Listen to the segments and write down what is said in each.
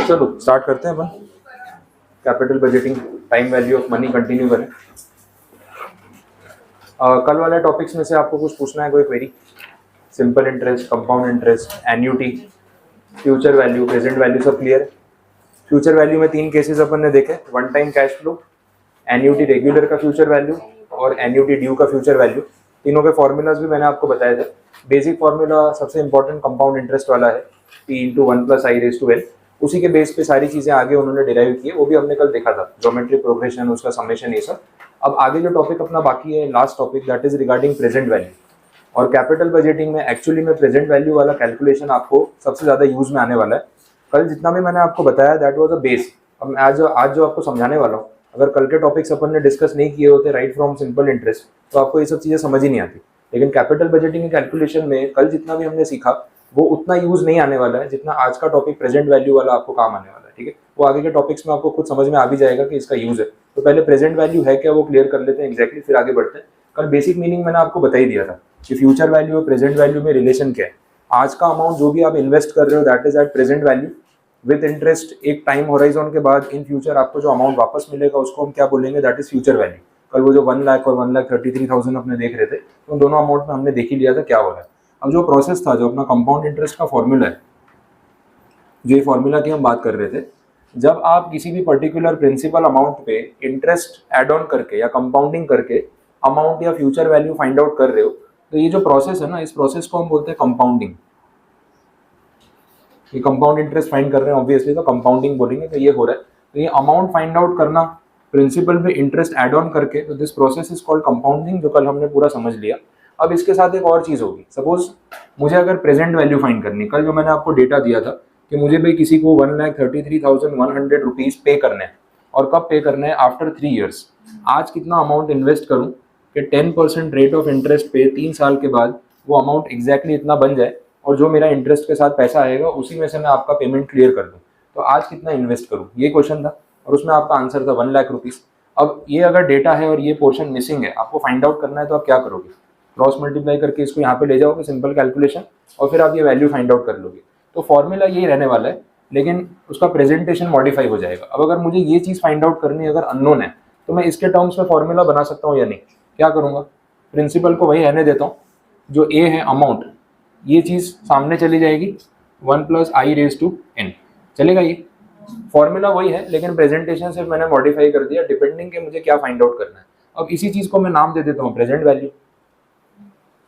चलो स्टार्ट करते हैं अपन। Capital budgeting, time value of money continue करें। कल वाले टॉपिक्स में से आपको कुछ पूछना है, कोई query? Simple interest, compound interest, annuity, future value, present value, सब क्लियर है? फ्यूचर वैल्यू में 3 केसेस अपन ने देखे, one time cash flow, annuity regular का फ्यूचर वैल्यू और एन्यूटी ड्यू का फ्यूचर वैल्यू। तीनों के फॉर्मूलाज भी मैंने आपको बताए थे। बेसिक फॉर्मूला सबसे इंपॉर्टेंट कंपाउंड इंटरेस्ट वाला है, P × 1 + i⁻n। उसी के बेस पे सारी चीजें आगे उन्होंने डिराइव की है, वो भी हमने कल देखा था, ज्योमेट्री प्रोग्रेशन, उसका समेशन, ये सब। अब आगे जो टॉपिक अपना बाकी है, last topic, that is regarding present value. और कैपिटल बजटिंग में एक्चुअली में प्रेजेंट वैल्यू वाला कैलकुलेशन आपको सबसे ज्यादा यूज में आने वाला है। कल जितना भी मैंने आपको बताया दैट वाज अ बेस। अब आज जो आपको समझाने वाला हूँ, अगर कल के टॉपिक्स अपन ने डिस्कस नहीं किए होते राइट फ्रॉम सिंपल इंटरेस्ट, तो आपको ये सब चीजें समझ ही नहीं आती। लेकिन कैपिटल बजटिंग कैलकुलेशन में कल जितना भी हमने सीखा वो उतना यूज नहीं आने वाला है जितना आज का टॉपिक प्रेजेंट वैल्यू वाला आपको काम आने वाला है। ठीक है, वो आगे के टॉपिक्स में आपको खुद समझ में आ भी जाएगा कि इसका यूज है। तो पहले प्रेजेंट वैल्यू है क्या वो क्लियर कर लेते हैं एग्जैक्टली, फिर आगे बढ़ते हैं। कल बेसिक मीनिंग मैंने आपको बता ही दिया था कि फ्यूचर वैल्यू और प्रेजेंट वैल्यू में रिलेशन क्या है। आज का अमाउंट जो भी आप इन्वेस्ट कर रहे हो that is at present value with interest. एक टाइम होराइजन के बाद इन फ्यूचर आपको जो अमाउंट वापस मिलेगा उसको हम क्या बोलेंगे, दैट इज फ्यूचर वैल्यू। कल वो जो 1 लाख और 1,33,000 अपने देख रहे थे, तो दोनों अमाउंट में हमने देख ही लिया था क्या हो रहा है। अब जो प्रोसेस था, जो अपना कंपाउंड इंटरेस्ट का फॉर्मूला है, जो ये फॉर्मूला की हम बात कर रहे थे, जब आप किसी भी पर्टिकुलर प्रिंसिपल अमाउंट पे इंटरेस्ट एड ऑन करके या कंपाउंडिंग करके अमाउंट या फ्यूचर वैल्यू फाइंड आउट कर रहे हो, तो ये जो प्रोसेस है ना, इस प्रोसेस को हम बोलते हैं कंपाउंडिंग। ये कंपाउंड इंटरेस्ट फाइंड कर रहे हैं ऑब्वियसली, तो कंपाउंडिंग बोलेंगे। तो ये हो रहा है, तो ये अमाउंट फाइंड आउट करना प्रिंसिपल पे इंटरेस्ट एड ऑन करके, तो this process is called compounding, जो कल हमने पूरा समझ लिया। अब इसके साथ एक और चीज होगी, सपोज मुझे अगर प्रेजेंट वैल्यू फाइंड करनी, कल जो मैंने आपको डेटा दिया था कि मुझे भाई किसी को 1,33,100 रुपीज पे करने हैं, और कब पे करने हैं, आफ्टर 3 ईयर्स। आज कितना अमाउंट इन्वेस्ट करूं कि 10% रेट ऑफ इंटरेस्ट पे 3 साल के बाद वो अमाउंट एग्जैक्टली इतना बन जाए, और जो मेरा इंटरेस्ट के साथ पैसा आएगा उसी में से मैं आपका पेमेंट क्लियर कर दूं। तो आज कितना इन्वेस्ट करूं, ये क्वेश्चन था, और उसमें आपका आंसर था 1 लाख रुपीज। अब ये अगर डेटा है और ये पोर्शन मिसिंग है, आपको फाइंड आउट करना है, तो आप क्या करोगे? क्रॉस मल्टीप्लाई करके इसको यहाँ पे ले जाओगे, सिंपल कैलकुलेशन, और फिर आप ये वैल्यू फाइंड आउट कर लोगे। तो फॉर्मूला यही रहने वाला है, लेकिन उसका प्रेजेंटेशन मॉडिफाई हो जाएगा। अब अगर मुझे ये चीज़ फाइंड आउट करनी है, अगर अननोन है, तो मैं इसके टर्म्स में फॉर्मूला बना सकता हूँ या नहीं? क्या करूँगा, प्रिंसिपल को वही रहने देता हूँ, जो ए है अमाउंट, ये चीज़ सामने चली जाएगी, 1 + i⁻n चलेगा। ये फॉर्मूला वही है, लेकिन प्रेजेंटेशन सिर्फ मैंने मॉडिफाई कर दिया डिपेंडिंग के मुझे क्या फाइंड आउट करना है। अब इसी चीज़ को मैं नाम दे देता हूँ प्रेजेंट वैल्यू।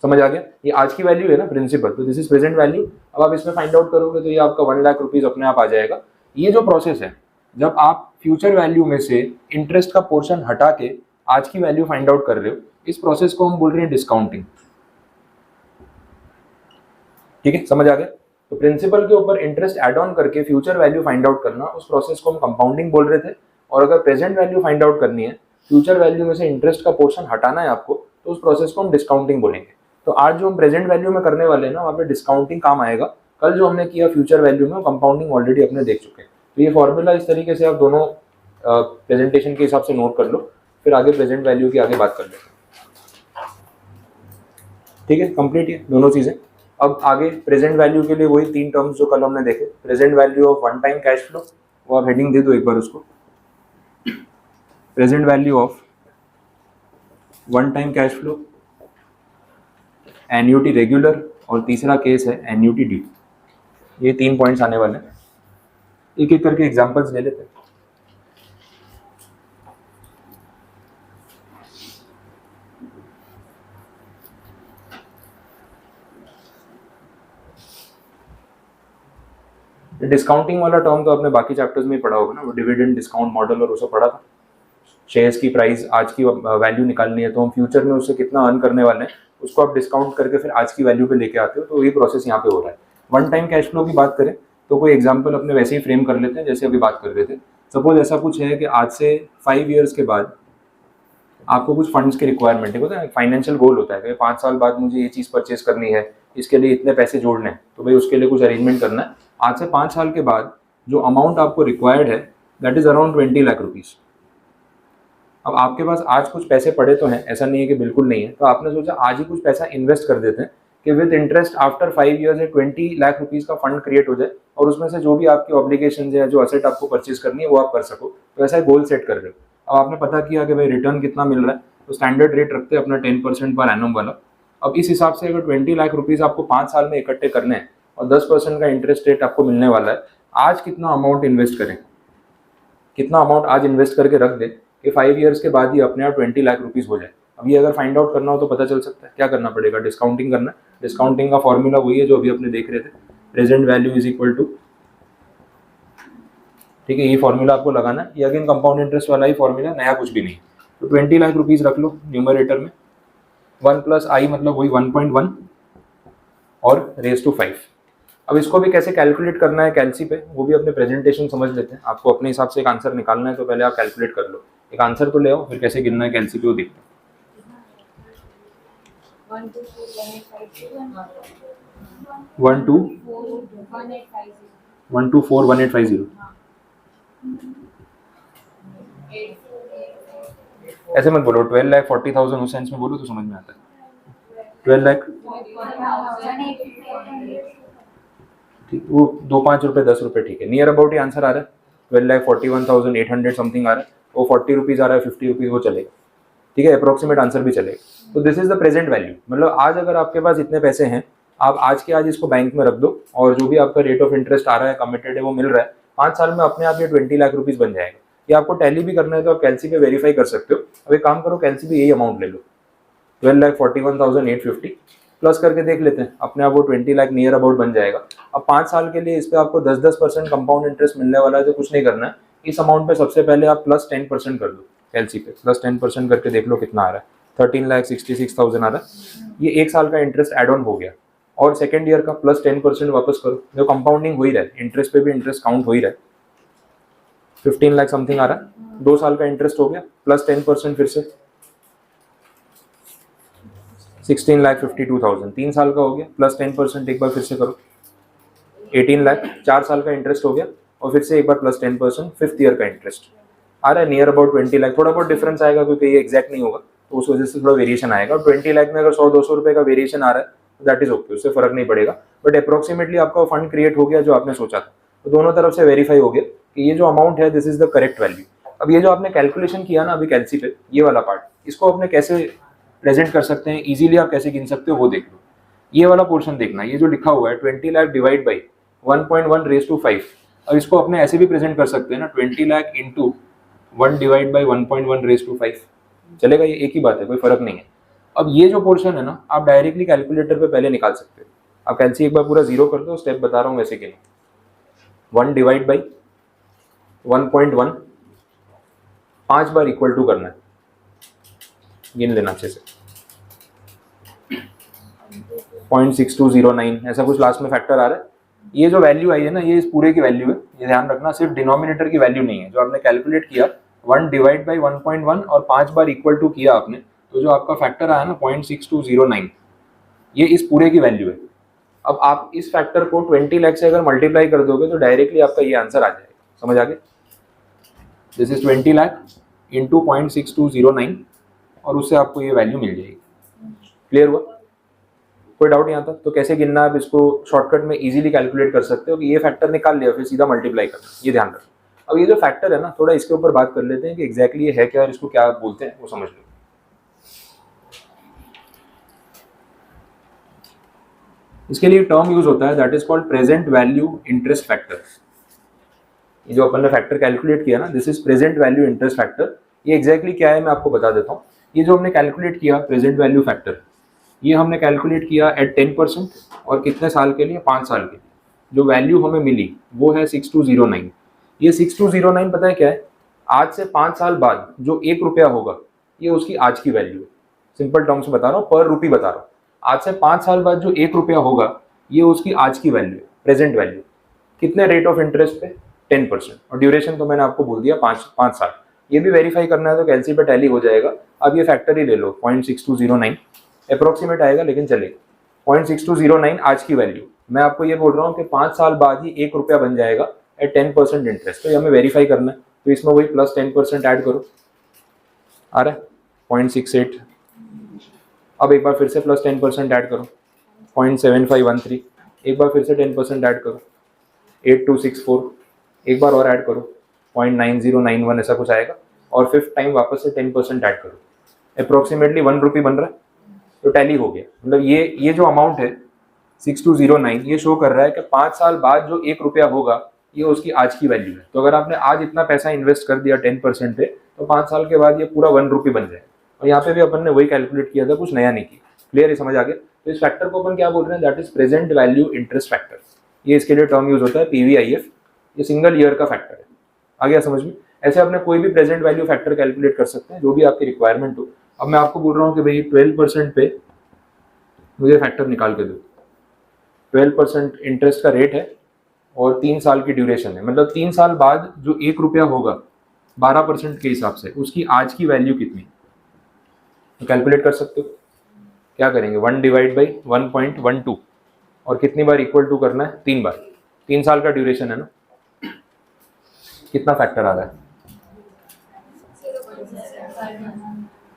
समझ आ गया? ये आज की वैल्यू है ना प्रिंसिपल, तो दिस इज प्रेजेंट वैल्यू। अब आप इसमें फाइंड आउट करोगे तो ये आपका 1 लाख रुपीज अपने आप आ जाएगा। ये जो प्रोसेस है, जब आप फ्यूचर वैल्यू में से इंटरेस्ट का पोर्शन हटा के आज की वैल्यू फाइंड आउट कर रहे हो, इस प्रोसेस को हम बोल रहे हैं डिस्काउंटिंग। ठीक है, समझ आ गया? तो प्रिंसिपल के ऊपर इंटरेस्ट एड ऑन करके फ्यूचर वैल्यू फाइंड आउट करना, उस प्रोसेस को हम कंपाउंडिंग बोल रहे थे। और अगर प्रेजेंट वैल्यू फाइंड आउट करनी है, फ्यूचर वैल्यू में से इंटरेस्ट का पोर्शन हटाना है आपको, तो उस प्रोसेस को हम डिस्काउंटिंग बोलेंगे। तो आज जो हम प्रेजेंट वैल्यू में करने वाले हैं ना, वहाँ पे डिस्काउंटिंग काम आएगा। कल जो हमने किया फ्यूचर वैल्यू में, कंपाउंडिंग ऑलरेडी अपने देख चुके हैं। तो ये फॉर्मूला इस तरीके से आप दोनों प्रेजेंटेशन के हिसाब से नोट कर लो, फिर आगे प्रेजेंट वैल्यू की आगे बात कर लेते हैं। ठीक है, कंप्लीट है दोनों चीज़ें। अब आगे प्रेजेंट वैल्यू के लिए वही 3 टर्म्स जो कल हमने देखे, present value of one time cash flow, वो आप हेडिंग दे दो एक बार उसको, present value of one time cash flow, annuity regular, और तीसरा केस है एन्यूटी ड्यू। ये 3 पॉइंट्स आने वाले हैं, एक एक करके एग्जांपल्स ले लेते हैं। डिस्काउंटिंग वाला टर्म तो आपने बाकी चैप्टर्स में पढ़ा होगा ना, वो डिविडेंड डिस्काउंट मॉडल और उसको पढ़ा था। शेयर्स की प्राइस, आज की वैल्यू निकालनी है, तो हम फ्यूचर में उससे कितना अर्न करने वाले हैं उसको आप डिस्काउंट करके फिर आज की वैल्यू पे लेके आते हो। तो ये प्रोसेस यहाँ पे हो रहा है। वन टाइम कैश फ्लो की बात करें तो कोई एग्जांपल अपने वैसे ही फ्रेम कर लेते हैं जैसे अभी बात कर रहे थे। सपोज ऐसा कुछ है कि आज से 5 ईयर्स के बाद आपको कुछ फंड्स की रिक्वायरमेंट है, होता है फाइनेंशियल गोल होता है कि 5 साल बाद मुझे ये चीज़ परचेज करनी है, इसके लिए इतने पैसे जोड़ने हैं, तो भाई उसके लिए कुछ अरेंजमेंट करना है। आज से 5 साल के बाद जो अमाउंट आपको रिक्वायर्ड है that is around 20 lakh rupees. अब आपके पास आज कुछ पैसे पड़े तो हैं, ऐसा नहीं है कि बिल्कुल नहीं है, तो आपने सोचा आज ही कुछ पैसा इन्वेस्ट कर देते हैं कि with interest after 5 years 20 lakh rupees का फंड क्रिएट हो जाए और उसमें से जो भी आपकी ऑब्लिगेशन है, जो असेट आपको परचेज करनी है वो आप कर सको। तो ऐसा गोल सेट कर रहे हो। अब आपने पता किया कि भाई रिटर्न कितना मिल रहा है, तो स्टैंडर्ड रेट रखते हैं अपना 10% पर एनम वाला। अब इस हिसाब से अगर 20 लाख रुपीज़ आपको 5 साल में इकट्ठे करने हैं और 10% का इंटरेस्ट रेट आपको मिलने वाला है, आज कितना अमाउंट इन्वेस्ट करें, कितना अमाउंट आज इन्वेस्ट करके रख दे कि 5 ईयर्स के बाद ही अपने आप 20 लाख रुपीज़ हो जाए। अब ये अगर फाइंड आउट करना हो तो पता चल सकता है क्या करना पड़ेगा, डिस्काउंटिंग करना है। डिस्काउंटिंग का फॉर्मूला वही है जो अभी अपने देख रहे थे, present value is equal to, ठीक है, ये फॉर्मूला आपको लगाना है। ये अगेन कंपाउंड इंटरेस्ट वाला ही फॉर्मूला, नया कुछ भी नहीं। तो 20 लाख रुपीज़ रख लो न्यूमरेटर में, 1 + i मतलब वही 1.1 और रेज टू 5। अब इसको भी कैसे कैलकुलेट करना है कैलसी पे, वो भी अपने प्रेजेंटेशन समझ लेते हैं। आपको अपने हिसाब से एक आंसर निकालना है तो पहले आप कैलकुलेट कर लो, एक आंसर तो ले आओ, फिर कैसे गिनना है कैलसी पे वो देखते हैं। 1 2 4 1 8 5 0। ऐसे मत बोलो 12,40,000 उस सेंस में बोलो तो समझ में आता है। 12 लाख ठीक, वो 2-5 रुपये 10 रुपये ठीक है, नियर अबाउट ही आंसर आ रहा है। 12,41,800 समथिंग आ रहा है, वो 40 रुपीज़ आ रहा है, 50 रुपीज़ वो चलेगा, ठीक है, अप्रोक्सीमेट आंसर भी चलेगा। तो this is the present value, मतलब आज अगर आपके पास इतने पैसे हैं, आप आज के आज इसको बैंक में रख दो और जो भी आपका रेट ऑफ इंटरेस्ट आ रहा है, कमिटेड है, वो मिल रहा है, 5 साल में अपने आप ये 20 लाख रुपीज़ बन जाएगा। ये आपको टैली भी करना है तो आप कैलसी पे वेरीफाई कर सकते हो। अब एक काम करो, कैलसी पे यही अमाउंट ले लो, 12,41,850 प्लस करके देख लेते हैं, अपने आप वो 20 लाख नियर अबाउट बन जाएगा। अब 5 साल के लिए इस पर आपको 10% कंपाउंड इंटरेस्ट मिलने वाला है, तो कुछ नहीं करना है, इस अमाउंट पे सबसे पहले आप प्लस 10% कर दो कैलसी पे, प्लस 10% करके देख लो कितना आ रहा है, 13,66,000 आ रहा है। ये 1 साल का इंटरेस्ट एड ऑन हो गया और सेकेंड ईयर का प्लस 10% वापस करो, जो कंपाउंडिंग हो ही रहा है, इंटरेस्ट पे भी इंटरेस्ट काउंट हो ही रहा है, 15 लाख समथिंग आ रहा है। 2 साल का इंटरेस्ट हो गया, प्लस 10% फिर से 16,52,000। 3 साल का हो गया, प्लस 10% एक बार फिर से करो, 18 लाख। 4 साल का इंटरेस्ट हो गया और फिर से एक बार प्लस 10%, 5th ईयर का इंटरेस्ट आ रहा है नियर अबाउट 20 लाख। थोड़ा बहुत डिफरेंस आएगा क्योंकि ये एग्जैक्ट नहीं होगा, तो उस वजह से थोड़ा वेरिएशन आएगा। 20 लाख में अगर 100-200 रुपये का वेरिएशन आ रहा है तो दैट इज ओके, उससे फर्क नहीं पड़ेगा, बट अप्रोक्सीमेटली आपका फंड क्रिएट हो गया जो आपने सोचा था। तो दोनों तरफ से वेरीफाई हो गया कि ये जो अमाउंट है this is the correct value. अब ये जो आपने कैलकुलेशन किया ना अभी कैलसी पे, ये वाला पार्ट, इसको आपने कैसे प्रेजेंट कर सकते हैं, इजीली आप कैसे गिन सकते हो वो देख लो। ये वाला पोर्शन देखना, ये जो लिखा हुआ है 20 lakh divide by 1.1 raise to 5। अब इसको अपने ऐसे भी प्रेजेंट कर सकते हैं ना, 20 lakh into 1 divide by 1.1 raise to 5, चलेगा, ये एक ही बात है, कोई फर्क नहीं है। अब ये जो पोर्शन है ना, आप डायरेक्टली कैलकुलेटर पे पहले निकाल सकते हो। आप कैलसी एक बार पूरा जीरो कर दो, स्टेप बता रहा हूँ वैसे कि 1 डिवाइड बाई 1.1 5 बार इक्वल टू करना है, गिन लेना अच्छे से, 0.6209 ऐसा कुछ लास्ट में फैक्टर आ रहा है। ये जो वैल्यू आई है ना, ये इस पूरे की वैल्यू है, ये ध्यान रखना, सिर्फ डिनोमिनेटर की वैल्यू नहीं है। जो आपने कैलकुलेट किया 1 डिवाइड बाई 1.1 और 5 बार इक्वल टू किया आपने, तो जो आपका फैक्टर आया ना 0.6209, ये इस पूरे की वैल्यू है। अब आप इस फैक्टर को 20 लाख से अगर मल्टीप्लाई कर दोगे तो डायरेक्टली आपका ये आंसर आ जाएगा, समझ आ गया। दिस इज 20 लाख इंटू 0.6209 और उससे आपको ये वैल्यू मिल जाएगी। क्लियर हुआ? कोई डाउट यहाँ तक? तो कैसे गिनना है, आप इसको शॉर्टकट में इजीली कैलकुलेट कर सकते हो कि ये फैक्टर निकाल लिया फिर सीधा मल्टीप्लाई करना, ये ध्यान रखो। अब ये जो फैक्टर है ना, थोड़ा इसके ऊपर बात कर लेते हैं कि एग्जैक्टली ये है क्या और इसको क्या बोलते हैं, वो समझ लो। इसके लिए टर्म यूज होता है that is called present value interest factor. ये जो अपन ने फैक्टर कैलकुलेट किया ना, this is present value interest factor. ये एग्जैक्टली क्या है मैं आपको बता देता हूँ। ये जो हमने कैलकुलेट किया प्रेजेंट वैल्यू फैक्टर, ये हमने कैलकुलेट किया एट 10% और कितने साल के लिए, 5 साल के लिए। जो वैल्यू हमें मिली वो है 6209। ये 6209 पता है क्या है, आज से 5 साल बाद जो 1 रुपया होगा ये उसकी आज की वैल्यू है। सिंपल टर्म्स में बता रहा हूँ, पर रुपी बता रहा हूँ। आज से 5 साल बाद जो 1 रुपया होगा ये उसकी आज की वैल्यू है, प्रेजेंट वैल्यू। कितने रेट ऑफ इंटरेस्ट पे, 10%, और ड्यूरेशन तो मैंने आपको बोल दिया 5 साल। ये भी वेरीफाई करना है तो कैलसी पे टैली हो जाएगा। अब ये फैक्टर ही ले लो 0.6209, अप्रोक्सीमेट आएगा लेकिन चलेगा। 0.6209 आज की वैल्यू, मैं आपको ये बोल रहा हूँ कि 5 साल बाद ही 1 रुपया बन जाएगा एट 10% इंटरेस्ट। तो ये हमें वेरीफाई करना है, तो इसमें वही प्लस 10% ऐड करो, आ रहा है 0.68। अब एक बार फिर से प्लस 10% ऐड करो, 0.7513, एक बार फिर से 10% ऐड करो, 8264, एक बार और ऐड करो 0.9091, ऐसा कुछ आएगा, और फिफ्थ टाइम वापस से 10% ऐड करो, अप्रोक्सीमेटली 1 रुपी बन रहा है, तो टैली हो गया। मतलब ये जो अमाउंट है 6209, ये शो कर रहा है कि 5 साल बाद जो 1 रुपया होगा ये उसकी आज की वैल्यू है। तो अगर आपने आज इतना पैसा इन्वेस्ट कर दिया 10% पे, तो 5 साल के बाद ये पूरा 1 रुपी बन जाए। और यहाँ पे भी अपन ने वही कैलकुलेट किया था, कुछ नया नहीं किया। क्लियर है, समझ आ गया? तो इस फैक्टर को अपन क्या बोल रहे हैं, that is present value interest factor. ये इसके लिए टर्म यूज होता है PVIF, ये सिंगल ईयर का फैक्टर है। आ गया समझ में? ऐसे अपने कोई भी प्रेजेंट वैल्यू फैक्टर कैलकुलेट कर सकते हैं, जो भी आपकी रिक्वायरमेंट हो। अब मैं आपको बोल रहा हूँ कि भाई 12% पे मुझे फैक्टर निकाल के दो। 12% इंटरेस्ट का रेट है और 3 साल की ड्यूरेशन है, मतलब 3 साल बाद जो 1 रुपया होगा 12% के हिसाब से, उसकी आज की वैल्यू कितनी, तो कैलकुलेट कर सकते हो। क्या करेंगे, 1 डिवाइड बाई 1.12, और कितनी बार इक्वल टू करना है, 3 बार। 3 साल का ड्यूरेशन है ना, कितना फैक्टर आ रहा है,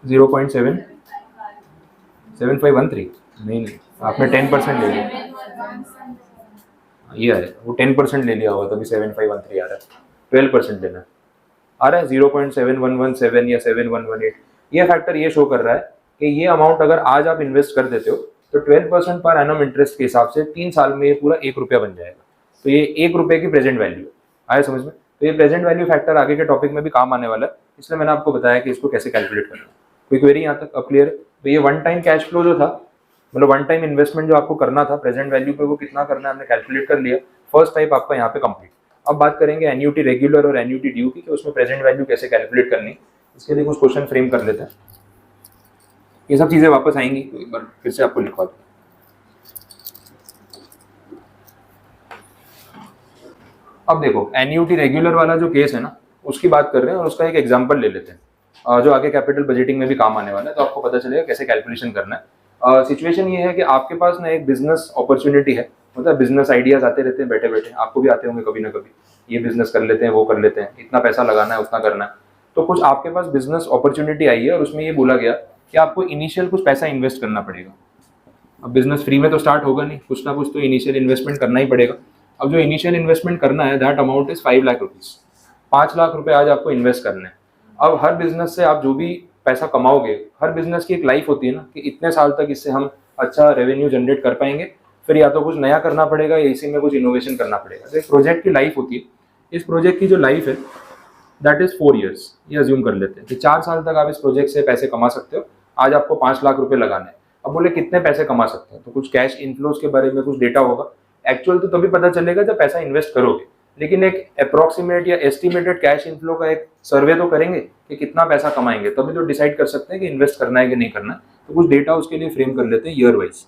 0.7513। नहीं, आपने 10% ले लिया, ये है वो 10% ले लिया होगा, तभी 7513 आ रहा है। 12% लेना आ रहा है 0.7117 या 7118। ये फैक्टर ये शो कर रहा है कि ये अमाउंट अगर आज आप इन्वेस्ट कर देते हो तो 12% पर एनम इंटरेस्ट के हिसाब से 3 साल में ये पूरा 1 रुपया बन जाएगा। तो ये 1 रुपये की प्रेजेंट वैल्यू है। आया समझ में? तो ये प्रेजेंट वैल्यू फैक्टर आगे के टॉपिक में भी काम आने वाला है, इसलिए मैंने आपको बताया कि इसको कैसे कैलकुलेट करना है। कोई क्वेरी यहाँ तक अब क्लियर है? तो ये वन टाइम कैश फ्लो जो था, मतलब वन टाइम इन्वेस्टमेंट जो आपको करना था प्रेजेंट वैल्यू पे, वो कितना करना है हमने कैलकुलेट कर लिया। फर्स्ट टाइप आपका यहाँ पे कंप्लीट। अब बात करेंगे एन्यूटी रेगुलर और एन्यूटी ड्यू की, कि उसमें प्रेजेंट वैल्यू कैसे कैलकुलेट करनी। इसके लिए कुछ क्वेश्चन फ्रेम कर लेते हैं, ये सब चीजें वापस आएंगी, तो एक बार फिर से आपको लिखवा दूं। अब देखो एन्यूटी रेगुलर वाला जो केस है ना, उसकी बात कर रहे हैं और उसका एक एग्जांपल ले लेते हैं, जो आगे कैपिटल बजटिंग में भी काम आने वाला है, तो आपको पता चलेगा कैसे कैलकुलेशन करना है। सिचुएशन ये है कि आपके पास ना एक बिजनेस अपॉर्चुनिटी है, मतलब बिजनेस आइडियाज आते रहते हैं बैठे बैठे, आपको भी आते होंगे कभी ना कभी, ये बिजनेस कर लेते हैं, वो कर लेते हैं, इतना पैसा लगाना है, उतना करना है। तो कुछ आपके पास बिजनेस अपॉर्चुनिटी आई है और उसमें ये बोला गया कि आपको इनिशियल कुछ पैसा इन्वेस्ट करना पड़ेगा। अब बिजनेस फ्री में तो स्टार्ट होगा नहीं, कुछ ना कुछ तो इनिशियल इन्वेस्टमेंट करना ही पड़ेगा। अब जो इनिशियल इन्वेस्टमेंट करना है that amount is 5 lakh rupees. 5 lakh रुपए आज आपको इन्वेस्ट करने हैं। अब हर बिजनेस से आप जो भी पैसा कमाओगे, हर बिजनेस की एक लाइफ होती है ना, कि इतने साल तक इससे हम अच्छा रेवेन्यू जनरेट कर पाएंगे, फिर या तो कुछ नया करना पड़ेगा या इसी में कुछ इनोवेशन करना पड़ेगा। तो एक प्रोजेक्ट की लाइफ होती है, इस प्रोजेक्ट की जो लाइफ है दैट इज 4 ईयर्स, ये अज्यूम कर लेते हैं कि 4 साल तक आप इस प्रोजेक्ट से पैसे कमा सकते हो। आज आपको 5 लाख रुपए लगाने हैं। अब बोले कितने पैसे कमा सकते हैं, तो कुछ कैश इनफ्लोज के बारे में कुछ डेटा होगा। एक्चुअल तो तभी पता चलेगा जब पैसा इन्वेस्ट करोगे, लेकिन एक अप्रोक्सीमेट या एस्टिमेटेड कैश इनफ्लो का एक सर्वे तो करेंगे कि कितना पैसा कमाएंगे, तभी तो डिसाइड कर सकते हैं कि इन्वेस्ट करना है कि नहीं करना है। तो कुछ डेटा उसके लिए फ्रेम कर लेते हैं ईयर वाइज।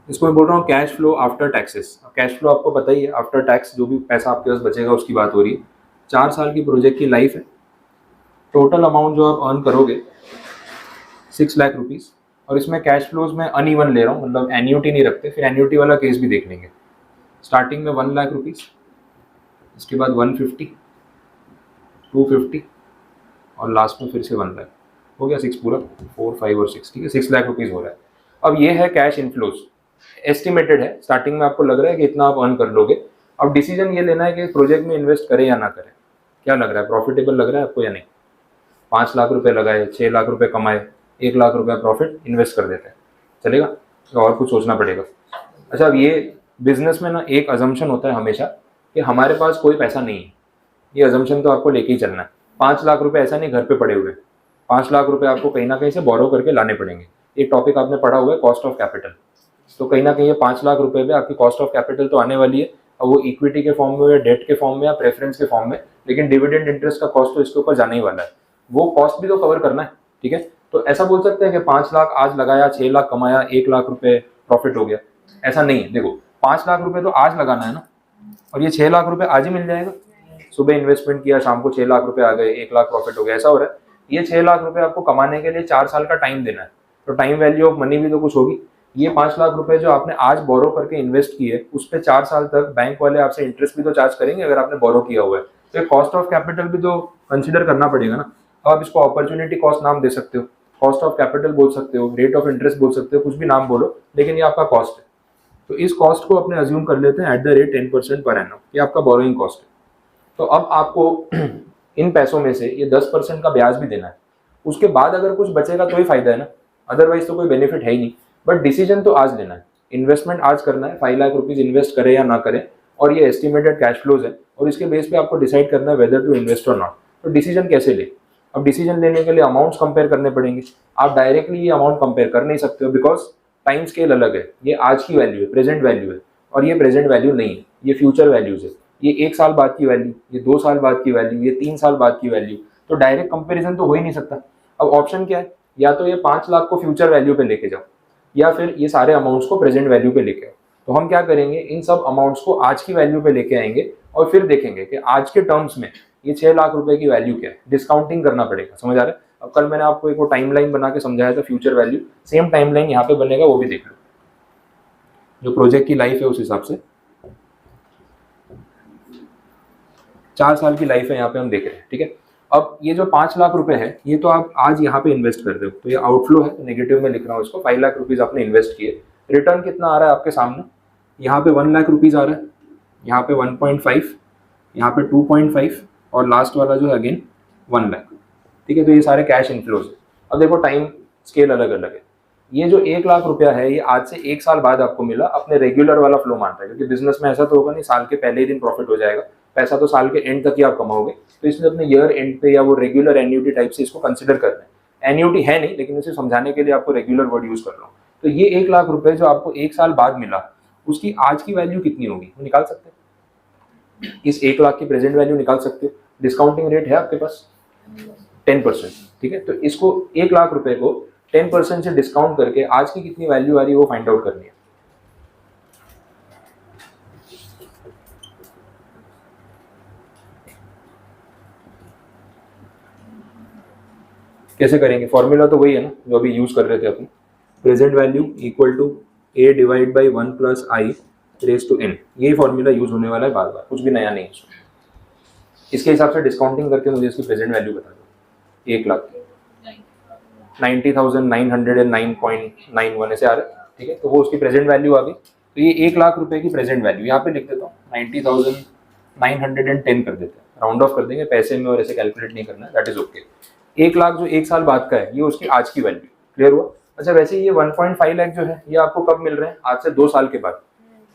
इसको मैं बोल रहा हूँ cash flow after taxes. Cash flow आपको पता ही है, आफ्टर टैक्स जो भी पैसा आपके पास बचेगा उसकी बात हो रही है। 4 साल की प्रोजेक्ट की लाइफ है। टोटल अमाउंट जो आप अर्न करोगे 6 लाख रुपीज, और इसमें कैश फ्लोज में अनइवन ले रहा हूँ, मतलब एन्यूटी नहीं रखते, फिर एन्यूटी वाला केस भी देख लेंगे। स्टार्टिंग में 1 लाख रुपीज, इसके बाद 150, 250 और लास्ट में फिर से 1 लाख। हो गया 6 पूरा, 4, 5 और 6, ठीक है, 6 लाख रुपीज हो रहा है। अब ये है कैश इनफ्लोज, एस्टिमेटेड है, स्टार्टिंग में आपको लग रहा है कि इतना आप अर्न कर लोगे। अब डिसीजन ये लेना है कि प्रोजेक्ट में इन्वेस्ट करें या ना करें। क्या लग रहा है, प्रॉफिटेबल लग रहा है आपको या नहीं? 5 लाख रुपए लगाए, 6 लाख रुपए कमाए, 1 लाख रुपया प्रॉफिट, इन्वेस्ट कर देते हैं, चलेगा? तो और कुछ सोचना पड़ेगा। अच्छा, अब ये बिजनेस में ना एक अजम्पशन होता है हमेशा कि हमारे पास कोई पैसा नहीं है। ये अजम्पशन तो आपको लेके ही चलना है। 5 लाख रुपए ऐसा नहीं घर पे पड़े हुए, 5 लाख रुपए आपको कहीं ना कहीं से बोरो करके लाने पड़ेंगे। एक टॉपिक आपने पढ़ा हुआ है कॉस्ट ऑफ कैपिटल, तो कहीं ना कहीं ये 5 लाख रुपए में आपकी कॉस्ट ऑफ कैपिटल तो आने वाली है। अब वो इक्विटी के फॉर्म में या डेट के फॉर्म में या प्रेफरेंस के फॉर्म में, लेकिन डिविडेंड इंटरेस्ट का कॉस्ट तो इसके ऊपर जाने ही वाला है। वो कॉस्ट भी तो कवर करना है, ठीक है? तो ऐसा बोल सकते हैं कि 5 लाख आज लगाया, 6 लाख कमाया, 1 लाख रुपए प्रॉफिट हो गया, ऐसा नहीं है। देखो 5 लाख रुपए तो आज लगाना है ना, और ये 6 लाख रुपए आज ही मिल जाएगा। सुबह इन्वेस्टमेंट किया, शाम को 6 लाख रुपए आ गए, 1 लाख प्रॉफिट हो गया, ऐसा हो रहा है। ये 6 लाख रुपए आपको कमाने के लिए 4 साल का टाइम देना है, तो टाइम वैल्यू ऑफ मनी भी तो कुछ होगी। ये 5 लाख रुपए जो आपने आज बोरो करके इन्वेस्ट किए, उस पर 4 साल तक बैंक वाले आपसे इंटरेस्ट भी तो चार्ज करेंगे अगर आपने बोरो किया हुआ है। तो कॉस्ट ऑफ कैपिटल भी तो कंसिडर करना पड़ेगा ना। अब आप इसको अपॉर्चुनिटी कॉस्ट नाम दे सकते हो, कॉस्ट ऑफ कैपिटल बोल सकते हो, रेट ऑफ इंटरेस्ट बोल सकते हो, कुछ भी नाम बोलो, लेकिन ये आपका कॉस्ट है। तो इस कॉस्ट को अपने अज्यूम कर लेते हैं at the rate 10% per annum, ये आपका बोरोइंग कॉस्ट है। तो अब आपको इन पैसों में से ये 10% का ब्याज भी देना है, उसके बाद अगर कुछ बचेगा तो ही फायदा है ना, अदरवाइज तो कोई बेनिफिट है ही नहीं। बट डिसीजन तो आज लेना है, इन्वेस्टमेंट आज करना है, 5 लाख रुपीज इन्वेस्ट करें या ना करें, और ये एस्टिमेटेड कैश फ्लोज है, और इसके बेस पे आपको डिसाइड करना है वेदर टू इन्वेस्ट और नॉट। तो डिसीजन कैसे ले? अब डिसीजन लेने के लिए अमाउंट्स कंपेयर करने पड़ेंगे। आप डायरेक्टली ये अमाउंट कंपेयर कर नहीं सकते हो, बिकॉज टाइम स्केल अलग है। ये आज की वैल्यू है, प्रेजेंट वैल्यू है, और ये प्रेजेंट वैल्यू नहीं है, ये फ्यूचर वैल्यूज है। ये 1 साल बाद की वैल्यू, ये 2 साल बाद की वैल्यू, ये 3 साल बाद की वैल्यू। तो डायरेक्ट कंपेरिजन तो हो ही नहीं सकता। अब ऑप्शन क्या है, या तो ये 5 लाख को फ्यूचर वैल्यू पे लेके जाओ, या फिर ये सारे अमाउंट्स को प्रेजेंट वैल्यू पे लेके आओ। तो हम क्या करेंगे, इन सब अमाउंट्स को आज की वैल्यू पे लेके आएंगे, और फिर देखेंगे कि आज के टर्म्स में ये 6 लाख रुपए की वैल्यू क्या है। डिस्काउंटिंग करना पड़ेगा, समझ आ रहा है? अब कल मैंने आपको एक वो टाइमलाइन बना के समझाया था फ्यूचर वैल्यू, सेम टाइमलाइन यहाँ पे बनेगा, वो भी देख लो, जो प्रोजेक्ट की लाइफ है उस हिसाब से 4 साल की लाइफ है यहाँ पे हम देख रहे हैं, ठीक है। अब ये जो 5 लाख रुपए है, ये तो आप आज यहाँ पे इन्वेस्ट कर रहे हो, तो ये आउटफ्लो है, नेगेटिव में लिख रहा हूँ इसको। 5 लाख रुपीज आपने इन्वेस्ट किए, रिटर्न कितना आ रहा है आपके सामने, यहाँ पे 1 लाख रुपीज आ रहा है, यहाँ पे 1.5, यहाँ पे 2.5, और लास्ट वाला जो है अगेन 1 लाख, ठीक है। तो ये सारे कैश इनफ्लोज है। अब देखो टाइम स्केल अलग अलग है। ये जो 1 लाख रुपया है, ये आज से 1 साल बाद आपको मिला, अपने रेगुलर वाला फ्लो मानता है, क्योंकि बिजनेस में ऐसा तो होगा नहीं साल के पहले ही दिन प्रॉफिट हो जाएगा, पैसा तो साल के एंड तक ही आप कमाओगे। तो इसलिए अपने ईयर एंड पे या वो रेगुलर एन्यूटी टाइप से इसको कंसिडर करना है। एन्यूटी है नहीं, लेकिन इसे समझाने के लिए आपको रेगुलर वर्ड यूज कर रहा हूँ। तो ये 1 लाख रुपए जो आपको 1 साल बाद मिला, उसकी आज की वैल्यू कितनी होगी वो निकाल सकते हैं। इस 1 लाख की प्रेजेंट वैल्यू निकाल सकते हो। डिस्काउंटिंग रेट है आपके पास 10%, ठीक है। तो इसको 1 लाख रुपए को 10% से डिस्काउंट करके आज की कितनी वैल्यू आ रही है वो फाइंड आउट करनी है। कैसे करेंगे? फॉर्मूला तो वही है ना जो अभी यूज कर रहे थे अपने, present value equal to a divide by 1 plus I raise to n। यही फॉर्मूला यूज होने वाला है बार बार, कुछ भी नया नहीं है। इसके हिसाब से डिस्काउंटिंग करके मुझे इसकी प्रेजेंट वैल्यू बता दो। 1 लाख 90,909.91 ऐसे आ रहा है, ठीक है। तो वो उसकी प्रेजेंट वैल्यू आ गई। तो ये 1 लाख रुपए की प्रेजेंट वैल्यू यहाँ पे लिख देता हूँ, 90,910 कर देते हैं, राउंड ऑफ कर देंगे पैसे में, और ऐसे कैलकुलेट नहीं करना है, दैट इज ओके। 1 लाख जो 1 साल बाद का है, ये उसकी आज की वैल्यू। क्लियर हुआ? अच्छा, वैसे ये 1.5 लाख जो है, ये आपको कब मिल रहे हैं? आज से 2 साल के बाद।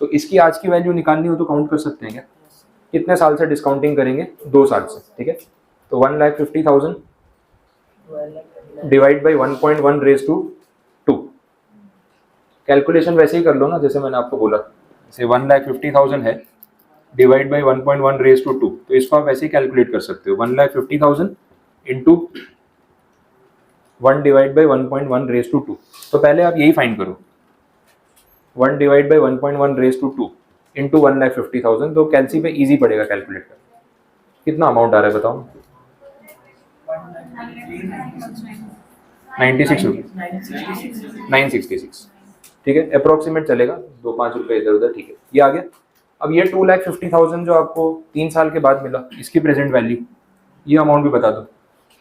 तो इसकी आज की वैल्यू निकालनी हो तो काउंट कर सकते हैं क्या? कितने साल से डिस्काउंटिंग करेंगे? 2 साल से, ठीक है। तो 1,50,000 divide by 1.1 raise to 2। Calculation वैसे ही कर लो ना जैसे मैंने आपको बोला, जैसे 1,50,000 है डिवाइड बाई 1.1 रेज टू 2, तो इसको आप वैसे ही कैलकुलेट कर सकते हो। 1,50,000 into 1 divide by 1.1 raise to 2। तो पहले आप यही फाइंड करो, 1 divide by 1.1 raise to 2 into 1,50,000। तो कैलसी पे इजी पड़ेगा कैलकुलेट कर। कितना अमाउंट आ रहा है बताओ? 96 रुपये, 966, ठीक है। अप्रोक्सीमेट चलेगा, 2-5 रुपये इधर उधर, ठीक है। ये आ गया। अब ये 2,50,000 जो आपको 3 साल के बाद मिला, इसकी प्रेजेंट वैल्यू, ये अमाउंट भी बता दो।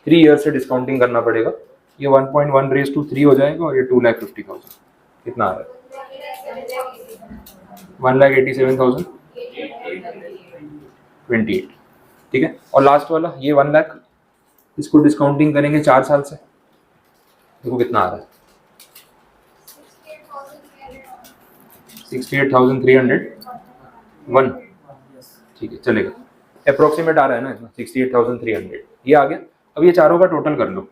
3 ईयर से डिस्काउंटिंग करना पड़ेगा। ये 1.1 रेज टू 3 हो जाएगा, और ये 2,50,000 कितना आ रहा है? 1,87,028, ठीक है। और लास्ट वाला ये 1 लाख, इसको डिस्काउंटिंग करेंगे 4 साल से, देखो कितना आ रहा है? 68,301, ठीक है, चलेगा। अप्रोक्सीमेट आ रहा है ना इसमें, 68,300, ये आ गया। अब ये चारों का टोटल कर लो।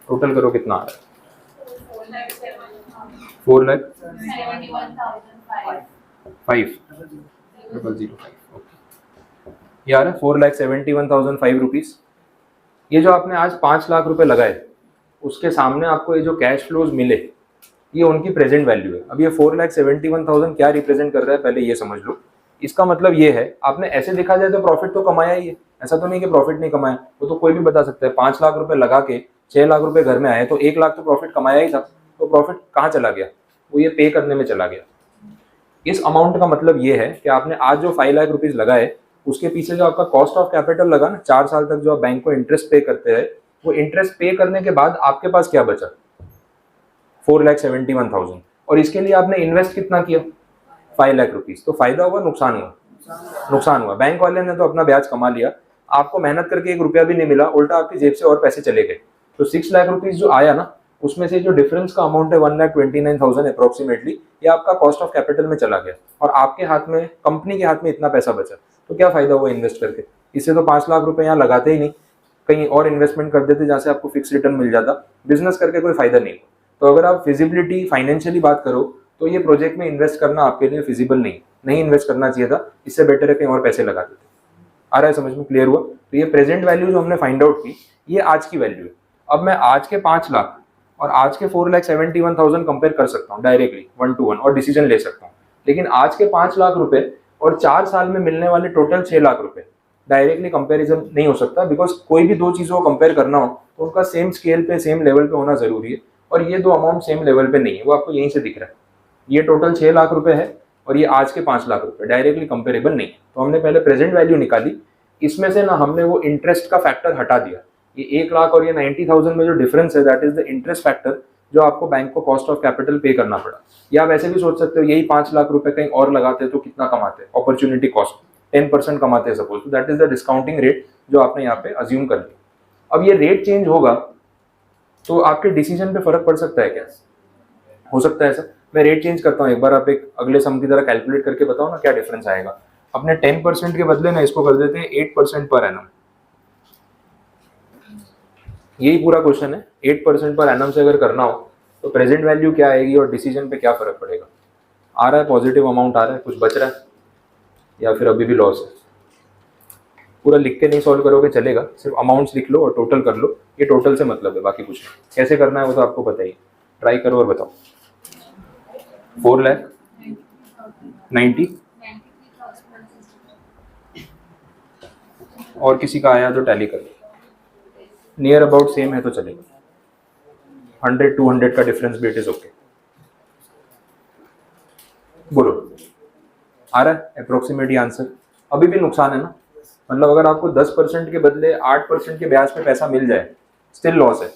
टोटल करो कितना आ रहा है? 4,71,500, ये आ रहा है 4,71,005 रुपीज। ये जो आपने आज 5 लाख रुपए लगाए, उसके सामने आपको ये जो कैश फ्लोज मिले, ये उनकी प्रेजेंट वैल्यू है। अब ये 4,71,000 क्या रिप्रेजेंट कर रहा है पहले ये समझ लो। इसका मतलब ये है, आपने ऐसे देखा जाए तो प्रॉफिट तो कमाया ही है, ऐसा तो नहीं कि प्रॉफिट नहीं कमाया। वो तो कोई भी बता सकता है, 5 लाख रुपए लगा के 6 लाख रुपए घर में आए, तो 1 लाख तो प्रॉफिट कमाया ही था। तो प्रॉफिट कहाँ चला गया? वो ये पे करने में चला गया। इस अमाउंट का मतलब ये है कि आपने आज जो 5 लाख रुपीज लगाए उसके पीछे जो आपका कॉस्ट ऑफ कैपिटल लगा ना, 4 साल तक जो आप बैंक को इंटरेस्ट पे करते हैं, वो इंटरेस्ट पे करने के बाद आपके पास क्या बचा? 4,71,000। और इसके लिए आपने इन्वेस्ट कितना किया? 5 लाख रुपीज। तो फायदा हुआ नुकसान हुआ? नुकसान हुआ। बैंक वाले ने तो अपना ब्याज कमा लिया, आपको मेहनत करके 1 रुपया भी नहीं मिला, उल्टा आपकी जेब से और पैसे चले गए। तो 6 लाख रुपीज जो आया ना, उसमें से जो डिफरेंस का अमाउंट है 1,29,000 अप्रोक्सीमेटली, ये आपका कॉस्ट ऑफ कैपिटल में चला गया और आपके हाथ में, कंपनी के हाथ में इतना पैसा बचा। तो क्या फायदा हुआ इन्वेस्ट करके? इससे तो 5 लाख रुपए यहाँ लगाते ही नहीं, कहीं और इन्वेस्टमेंट कर देते जहाँ से आपको फिक्स रिटर्न मिल जाता। बिजनेस करके कोई फायदा नहीं। तो अगर आप फिजिबिलिटी फाइनेंशियली बात करो तो ये प्रोजेक्ट में इन्वेस्ट करना आपके लिए फिजिबल नहीं इन्वेस्ट करना चाहिए था। इससे बेटर है कहीं और पैसे लगा देते। आ रहा है समझ में? क्लियर हुआ? तो ये प्रेजेंट वैल्यू जो हमने फाइंड आउट की, ये आज की वैल्यू है। अब मैं आज के 5 लाख और आज के 4,71,000 कंपेयर कर सकता हूँ डायरेक्टली 1 to 1 और डिसीजन ले सकता हूँ। लेकिन आज के 5 लाख रुपए और 4 साल में मिलने वाले टोटल 6 लाख रुपए डायरेक्टली कंपैरिजन नहीं हो सकता, बिकॉज कोई भी दो चीजों को कंपेयर करना हो तो उनका सेम स्केल पे, सेम लेवल पे होना जरूरी है। और ये दो अमाउंट सेम लेवल पे नहीं है, वो आपको यहीं से दिख रहा है। ये टोटल 6 लाख रुपए है और ये आज के 5 लाख रुपए, डायरेक्टली कंपेरेबल नहीं है। तो हमने पहले प्रेजेंट वैल्यू निकाली, इसमें से ना हमने वो इंटरेस्ट का फैक्टर हटा दिया। ये 1 लाख और ये 90,000 में जो डिफरेंस है, that is the interest factor जो आपको बैंक को कॉस्ट ऑफ कैपिटल पे करना पड़ा। या वैसे भी सोच सकते हो यही 5 लाख रुपए कहीं और लगाते तो कितना कमाते? अपॉर्चुनिटी कॉस्ट 10% कमाते हैं सपोज, तो that is the discounting rate जो आपने यहाँ पे अज्यूम कर लिया। अब ये रेट चेंज होगा तो आपके डिसीजन पे फर्क पड़ सकता है क्या? हो सकता है सर। मैं रेट चेंज करता हूँ एक बार, आप एक अगले सम की तरह कैलकुलेट करके बताओ ना क्या डिफरेंस आएगा। अपने 10% के बदले ना इसको कर देते हैं 8% पर एनम। यही पूरा क्वेश्चन है। 8% पर एनम से अगर करना हो तो प्रेजेंट वैल्यू क्या आएगी और डिसीजन पे क्या फर्क पड़ेगा? आ रहा है पॉजिटिव अमाउंट आ रहा है, कुछ बच रहा है या फिर अभी भी लॉस है? पूरा लिख के नहीं सॉल्व करोगे चलेगा, सिर्फ अमाउंट्स लिख लो और टोटल कर लो। ये टोटल से मतलब है, बाकी कुछ नहीं। कैसे करना है वो तो आपको बताइए, ट्राई करो और बताओ। 4,90,000 और किसी का आया तो टैली कर लो, नियर अबाउट सेम है तो चलेगा। 100-200 का डिफरेंस भी इट इज ओके। बोलो, आ रहा है अप्रोक्सीमेटली आंसर? अभी भी नुकसान है ना, मतलब अगर आपको 10% के बदले 8% के ब्याज पे पैसा मिल जाए, स्टिल लॉस है।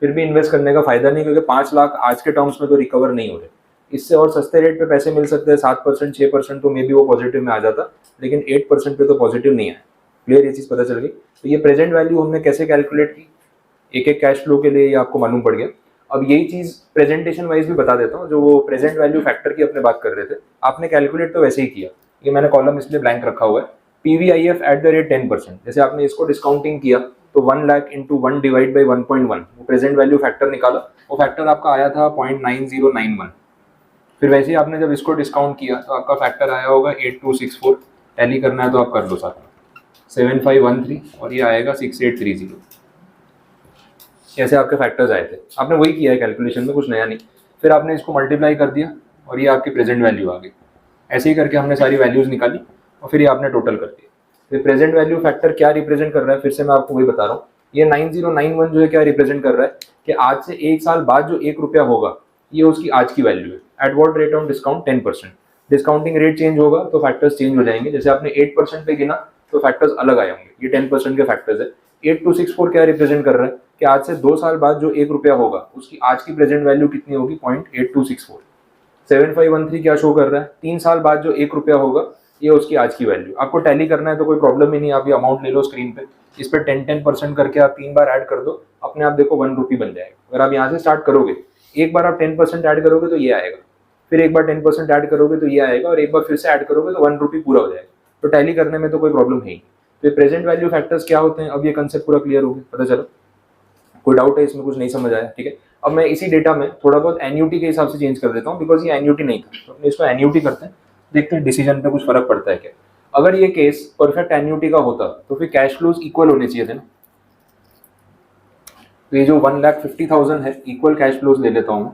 फिर भी इन्वेस्ट करने का फायदा नहीं, क्योंकि 5 लाख आज के टर्म्स में तो रिकवर नहीं हो रहे। इससे और सस्ते रेट पे पैसे मिल सकते हैं, 7%, 6%, तो मे बी वो पॉजिटिव में आ जाता, लेकिन 8% पे तो पॉजिटिव नहीं है। क्लियर, ये चीज़ पता चल गई? तो ये प्रेजेंट वैल्यू हमने कैसे कैलकुलेट की, एक एक कैश फ्लो के लिए ये आपको मालूम पड़ गया। अब यही चीज़ प्रेजेंटेशन वाइज भी बता देता हूँ, जो वो प्रेजेंट वैल्यू फैक्टर की अपने बात कर रहे थे, आपने कैलकुलेट तो वैसे ही किया। ये मैंने कॉलम इसलिए ब्लैंक रखा हुआ है, PVIF एट द रेट 10%। जैसे आपने इसको डिस्काउंटिंग किया तो 1 लाख इंटू 1 डिवाइड बाई 1.1, वो प्रेजेंट वैल्यू फैक्टर निकाला, वो फैक्टर आपका आया था 0.9091। फिर वैसे ही आपने जब इसको डिस्काउंट किया तो आपका फैक्टर आया होगा 8264। टैली करना है तो आप कर दो साथ में, 7513 और ये आएगा 6830। ऐसे आपके फैक्टर्स आए थे, आपने वही किया है कैलकुलेशन में, कुछ नया नहीं। फिर आपने इसको मल्टीप्लाई कर दिया और ये आपकी प्रेजेंट वैल्यू आ गई। ऐसे ही करके हमने सारी वैल्यूज़ निकाली और फिर ये आपने टोटल कर दिया। फिर प्रेजेंट वैल्यू फैक्टर क्या रिप्रेजेंट कर रहा है, फिर से मैं आपको वही बता रहा हूँ। ये 9091 जो है क्या रिप्रेजेंट कर रहा है कि आज से 1 साल बाद जो 1 रुपया होगा, ये उसकी आज की वैल्यू है। At what rate on discount? 10%। Discounting rate change होगा तो फैक्टर्स चेंज हो जाएंगे। जैसे आपने 8% पे गिना तो फैक्टर्स अलग आए होंगे, ये 10% के फैक्टर्स है। 8264 क्या रिप्रेजेंट कर रहा है कि आज से 2 साल बाद जो 1 रुपया होगा उसकी आज की प्रेजेंट वैल्यू कितनी होगी? 0.8264। 7513 क्या शो कर रहा है? 3 साल बाद जो 1 रुपया होगा ये उसकी आज की वैल्यू। आपको टैली करना है तो कोई प्रॉब्लम ही नहीं, आप ये अमाउंट ले लो स्क्रीन पे, इस पर 10% करके आप 3 बार ऐड कर दो, अपने आप देखो 1 रुपी बन जाएगा। अगर आप यहाँ से स्टार्ट करोगे, एक बार आप 10% ऐड करोगे तो ये आएगा, फिर एक बार 10% ऐड करोगे तो ये आएगा, और एक बार फिर से ऐड करोगे तो 1 रुपी पूरा हो जाएगा। तो टैली करने में तो कोई प्रॉब्लम है ही। तो प्रेजेंट वैल्यू फैक्टर्स क्या होते हैं, अब ये कंसेप्ट पूरा क्लियर हो गया, पता चला? कोई डाउट है इसमें, कुछ नहीं समझ आया? ठीक है, अब मैं इसी डेटा में थोड़ा बहुत एन्यूटी के हिसाब से चेंज कर देता हूँ, बिकॉज ये एन्यूटी नहीं था, तो अपने इसको एन्यूटी करते हैं, देखते हैं डिसीजन पे कुछ फर्क पड़ता है क्या। अगर ये केस परफेक्ट एन्यूटी का होता तो फिर कैश फ्लोज इक्वल होने चाहिए थे ना। तो ये जो 1,50,000 है, इक्वल कैश फ्लोज ले लेता हूँ मैं,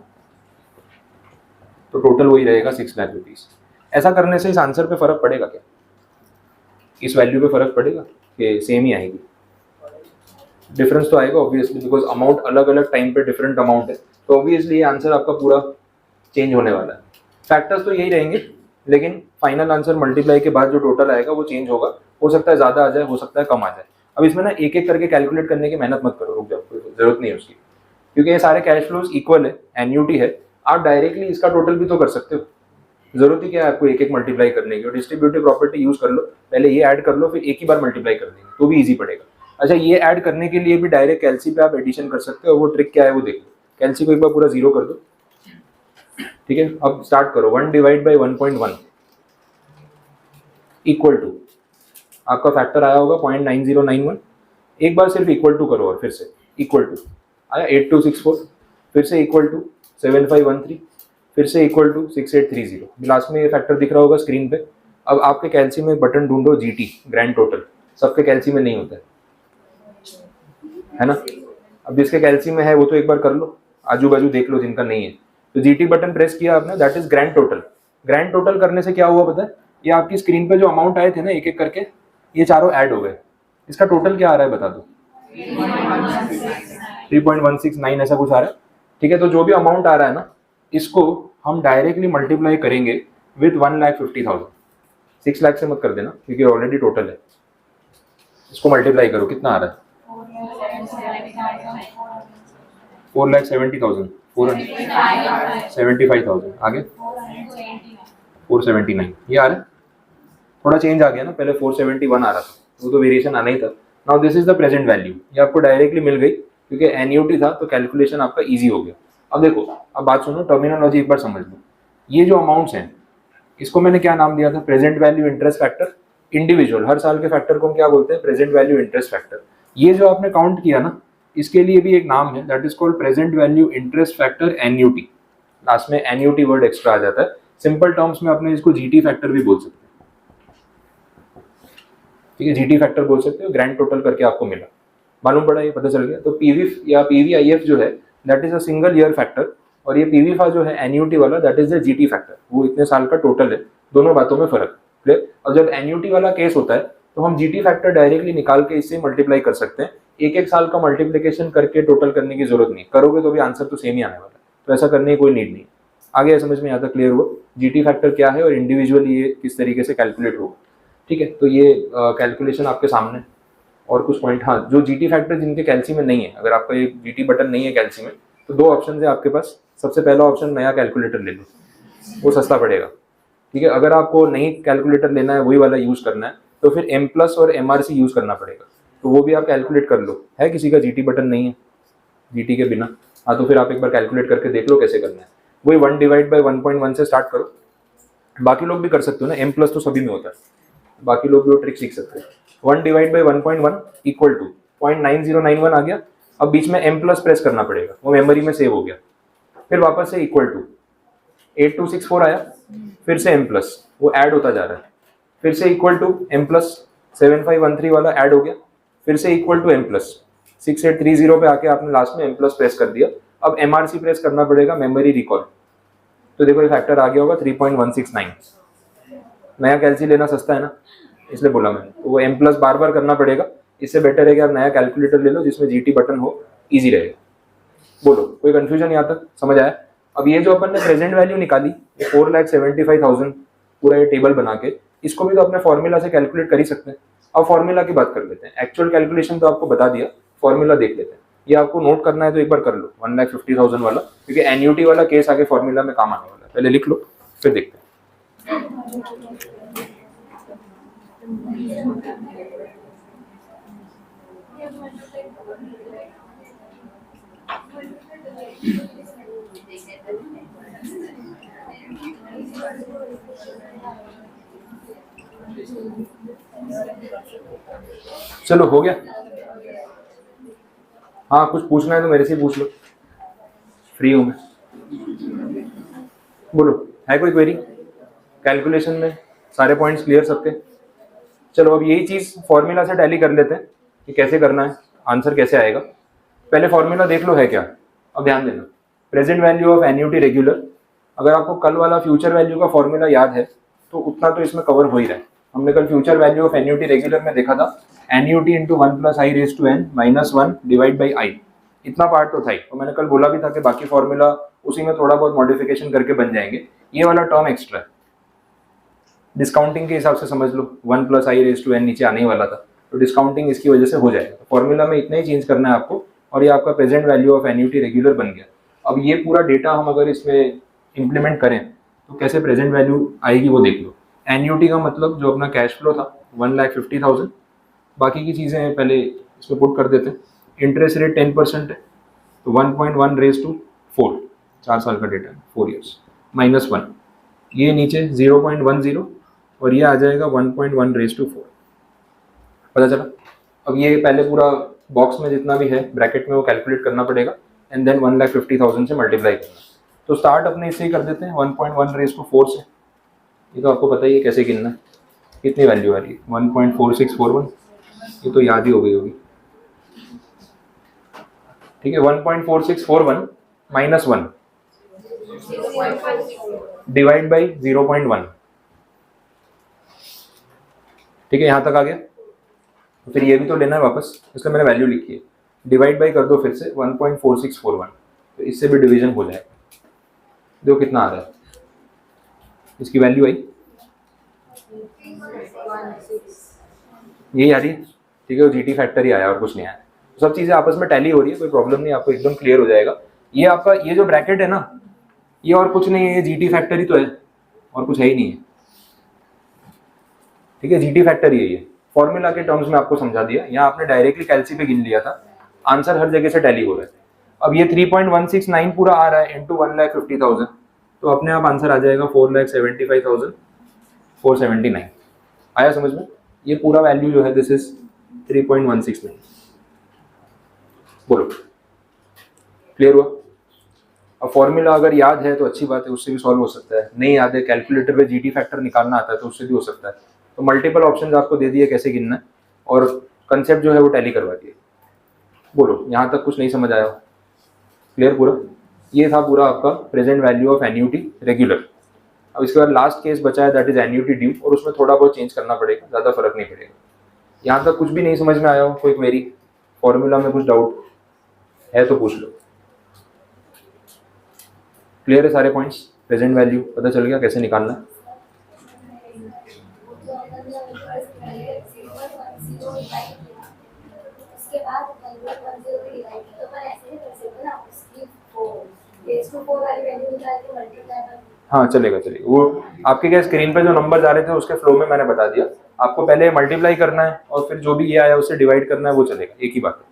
तो टोटल वही रहेगा 6 लाख रुपीज। ऐसा करने से इस आंसर पे फर्क पड़ेगा क्या, इस वैल्यू पे फर्क पड़ेगा कि सेम ही आएगी? डिफरेंस तो आएगा ऑब्वियसली, बिकॉज अमाउंट अलग अलग टाइम पे डिफरेंट अमाउंट है, तो ऑब्वियसली ये आंसर आपका पूरा चेंज होने वाला है। फैक्टर्स तो यही रहेंगे, लेकिन फाइनल आंसर मल्टीप्लाई के बाद जो टोटल आएगा वो चेंज होगा, हो सकता है ज़्यादा आ जाए, हो सकता है कम आ जाए। अब इसमें ना एक एक करके कैलकुलेट करने की मेहनत मत करो, रुक जाओ, जरूरत नहीं है उसकी, क्योंकि ये सारे कैश फ्लोज इक्वल है, एन्यूटी है, आप डायरेक्टली इसका टोटल भी तो कर सकते हो। जरूरत ही क्या है आपको एक एक मल्टीप्लाई करने की, और डिस्ट्रीब्यूटिव प्रॉपर्टी यूज कर लो, पहले ये ऐड कर लो फिर एक ही बार मल्टीप्लाई कर देंगे तो भी इजी पड़ेगा। अच्छा, ये ऐड करने के लिए भी डायरेक्ट कैलसी पे आप एडिशन कर सकते हो, वो ट्रिक क्या है वो देख लो। कैलसी को एक बार पूरा जीरो कर दो, ठीक है। अब स्टार्ट करो, 1 डिवाइड बाई 1.1 इक्वल टू, आपका फैक्टर आया होगा 0.9091, एक बार सिर्फ इक्वल टू करो और फिर से इक्वल टू आया 8264, फिर से इक्वल टू 7513, फिर से इक्वल टू 6830, लास्ट में ये फैक्टर दिख रहा होगा स्क्रीन पे। अब आपके कैलसी में बटन ढूंढो जीटी, ग्रैंड टोटल, सबके कैलसी में नहीं होता है ना। अब जिसके कैलसी में है वो तो एक बार कर लो, आजू बाजू देख लो जिनका नहीं है, तो जीटी बटन प्रेस किया आपने, that is grand total. Grand total करने से क्या हुआ पता है, ये आपकी स्क्रीन पे जो अमाउंट आए थे ना एक एक करके, ये चारों ऐड हो गए, इसका टोटल क्या आ रहा है बता दो, 3.169 ऐसा कुछ आ रहा है, ठीक है। तो जो भी अमाउंट आ रहा है ना, इसको हम डायरेक्टली मल्टीप्लाई करेंगे विद 1,50,000, 6 लाख से मत कर देना क्योंकि ऑलरेडी टोटल है। इसको मल्टीप्लाई करो, कितना आ रहा है 4,70,000, 475,000, आगे 479, ये आ रहा है। थोड़ा चेंज आ गया ना, पहले 471 आ रहा था, वो तो वेरिएशन आना ही था। Now this is the present value, ये आपको डायरेक्टली मिल गई क्योंकि एन्यूटी था तो कैलकुलेशन आपका इजी हो गया। अब देखो, अब बात सुनो, टर्मिनोलॉजी एक बार समझ लो। ये जो अमाउंट्स हैं इसको मैंने क्या नाम दिया था, present value interest factor individual, हर साल के फैक्टर को हम क्या बोलते हैं, प्रेजेंट वैल्यू इंटरेस्ट फैक्टर। ये जो आपने काउंट किया ना, इसके लिए भी एक नाम है, that is called present value interest factor annuity, last में एन्यूटी वर्ड एक्स्ट्रा आ जाता है। सिंपल टर्म्स में अपने इसको जीटी फैक्टर भी बोल सकते हैं, ठीक है, जीटी फैक्टर बोल सकते हो। ग्रैंड टोटल करके आपको मिला, मालूम पड़ा, ये पता चल गया। तो पीवी या पीवीआईएफ जो है that is a single year factor, और ये पीवीफा जो है एन्यूटी वाला that is the GT factor, वो इतने साल का टोटल है। दोनों बातों में फर्क क्लियर। और जब एन्यूटी वाला केस होता है तो हम जीटी फैक्टर डायरेक्टली निकाल के इससे मल्टीप्लाई कर सकते हैं, एक एक साल का मल्टीप्लीकेशन करके टोटल करने की जरूरत नहीं, करोगे तो भी आंसर तो सेम ही आने वाला है, तो ऐसा करने की कोई नीड नहीं। आगे समझ में आता, क्लियर हुआ जीटी फैक्टर क्या है और इंडिविजुअली ये किस तरीके से कैलकुलेट होगा, ठीक है। तो ये कैलकुलेशन आपके सामने। और कुछ पॉइंट, हाँ, जो जीटी फैक्टर जिनके कैलसी में नहीं है, अगर आपका ये जीटी बटन नहीं है कैलसी में, तो दो ऑप्शन है आपके पास। सबसे पहला ऑप्शन, नया कैलकुलेटर ले लो, वो सस्ता पड़ेगा, ठीक है। अगर आपको नहीं कैलकुलेटर लेना है, वही वाला यूज़ करना है, तो फिर M+ और MRC यूज़ करना पड़ेगा, तो वो भी आप कैलकुलेट कर लो। है किसी का जीटी बटन नहीं है जीटी के बिना, हाँ, तो फिर आप एक बार कैलकुलेट करके देख लो कैसे करना है। वही 1 डिवाइड बाई 1.1 से स्टार्ट करो, बाकी लोग भी कर सकते हो ना, M+ तो सभी में होता है, बाकी लोग भी वो ट्रिक सीख सकते हैं। 1 डिवाइड बाई 1.1 इक्वल टू 0.9091 आ गया। अब बीच में M+ प्रेस करना पड़ेगा, वो मेमोरी में सेव हो गया। फिर वापस से इक्वल टू 8264 आया, फिर से M+, वो ऐड होता जा रहा है, फिर से इक्वल टू M+, 7513 वाला ऐड हो गया, फिर से इक्वल टू M+, 6830 पे आके आपने लास्ट में M+ प्रेस कर दिया। अब MRC प्रेस करना पड़ेगा, मेमोरी रिकॉल। तो देखो ये फैक्टर आ गया होगा 3.169। नया कैलसी लेना सस्ता है ना, इसलिए बोला मैंने, तो वो M+ बार बार करना पड़ेगा। इससे बेटर है कि आप नया कैलकुलेटर ले लो जिसमें जीटी बटन हो, इजी रहेगा। बोलो, कोई कंफ्यूजन यहाँ तक समझ आया? अब ये जो अपन ने प्रेजेंट वैल्यू निकाली 4,75,000, पूरा ये टेबल बना के, इसको भी तो अपने फॉर्मूला से कैलकुलेट कर ही सकते हैं। अब फॉर्मूला की बात कर लेते हैं, एक्चुअल कैलकुलेशन तो आपको बता दिया, फॉर्मूला देख लेते हैं। ये आपको नोट करना है तो एक बार कर लो, 1,50,000 वाला, क्योंकि एन्यूटी वाला केस आगे फॉर्मूला में काम आने वाला है। पहले लिख लो फिर देखते हैं। चलो हो गया। हाँ, कुछ पूछना है तो मेरे से पूछ लो, फ्री हूं मैं। बोलो, है कोई क्वेरी? कैलकुलेशन में सारे पॉइंट्स क्लियर सबके? चलो अब यही चीज फॉर्मूला से टैली कर लेते हैं कि कैसे करना है, आंसर कैसे आएगा। पहले फॉर्मूला देख लो है क्या। अब ध्यान देना, present value of annuity regular, अगर आपको कल वाला फ्यूचर वैल्यू का फॉर्मूला याद है तो उतना तो इसमें कवर हो ही रहा है। हमने कल future value of annuity regular में देखा था, annuity into 1 + i⁻n - 1 divide by i, इतना पार्ट तो था ही। तो मैंने कल बोला भी था कि बाकी फॉर्मूला उसी में थोड़ा बहुत मॉडिफिकेशन करके बन जाएंगे, ये वाला टर्म एक्स्ट्रा है। डिस्काउंटिंग के हिसाब से समझ लो 1 + i⁻n नीचे आने ही वाला था, तो डिस्काउंटिंग इसकी वजह से हो जाएगा। फॉर्मूला में इतना ही चेंज करना है आपको और ये आपका present value of annuity regular बन गया। अब ये पूरा डेटा हम अगर इसमें इम्प्लीमेंट करें तो कैसे प्रेजेंट वैल्यू आएगी वो देख लो। एन्युटी का मतलब जो अपना कैश फ्लो था 1,50,000, बाकी की चीज़ें पहले इसमें पुट कर देते हैं। इंटरेस्ट रेट 10% है तो 1.1/4, 4 साल का डेटा है, 4 ईयर्स, -1, ये नीचे 0.10 और ये आ जाएगा 1.1/4। पता चला? अब ये पहले पूरा बॉक्स में जितना भी है ब्रैकेट में वो कैलकुलेट करना पड़ेगा एंड देन 1,50,000 से मल्टीप्लाई करना। तो स्टार्ट अपने इससे ही कर देते हैं 1.1/4 से। ये तो आपको पता ही है कैसे गिनना है। कितनी वैल्यू आ रही है 1.4641, ये तो याद ही हो गई होगी। ठीक है, 1.4641 -1 डिवाइड बाई 0.1। ठीक है, यहाँ तक आ गया। तो फिर ये भी तो लेना है वापस, इसलिए मैंने वैल्यू लिखी है। डिवाइड बाई कर दो फिर से 1.4641, तो इससे भी डिवीजन हो जाए। देखो कितना आ रहा है, इसकी वैल्यू आई यही आ रही है। ठीक है, वो जीटी फैक्टर ही आया और कुछ नहीं आया। तो सब चीज़ें आपस में टैली हो रही है, कोई प्रॉब्लम नहीं, आपको एकदम क्लियर हो जाएगा। ये आपका ये जो ब्रैकेट है ना, ये और कुछ नहीं है, ये जीटी फैक्टर ही तो है और कुछ है ही नहीं है। ठीक है, जीटी फैक्टर ही है ये। फॉर्मूला के टर्म्स में आपको समझा दिया, यहाँ आपने डायरेक्टली कैलसी पे गिन लिया था, आंसर हर जगह से टैली हो रहा है। अब ये 3.169 पूरा आ रहा है इंटू 1,50,000, तो अपने आप आंसर आ जाएगा 4,75,479। आया समझ में? ये पूरा वैल्यू जो है दिस इज 3.169। बोलो क्लियर हुआ? अब फॉर्मूला अगर याद है तो अच्छी बात है, उससे भी सॉल्व हो सकता है। नहीं याद है, कैलकुलेटर पे जीटी फैक्टर निकालना आता है तो उससे भी हो सकता है। तो मल्टीपल ऑप्शंस आपको दे दिए कैसे गिनना है और कंसेप्ट जो है वो टैली करवा दिए। बोलो यहाँ तक कुछ नहीं समझ आया? क्लियर पूरा? ये था पूरा आपका present value of annuity regular. अब इसके बाद लास्ट केस बचा है दैट इज एन्युटी ड्यू, और उसमें थोड़ा बहुत चेंज करना पड़ेगा, ज़्यादा फर्क नहीं पड़ेगा। यहाँ तक कुछ भी नहीं समझ में आया हो, कोई क्वेरी, फॉर्मूला में कुछ डाउट है तो पूछ लो। क्लियर है सारे पॉइंट्स? प्रेजेंट वैल्यू पता चल गया कैसे निकालना है? हाँ चलेगा चलेगा। वो आपके क्या स्क्रीन पे जो नंबर आ रहे थे उसके फ्लो में मैंने बता दिया। आपको पहले मल्टीप्लाई करना है और फिर जो भी ये आया उससे डिवाइड करना है, वो चलेगा, एक ही बात है।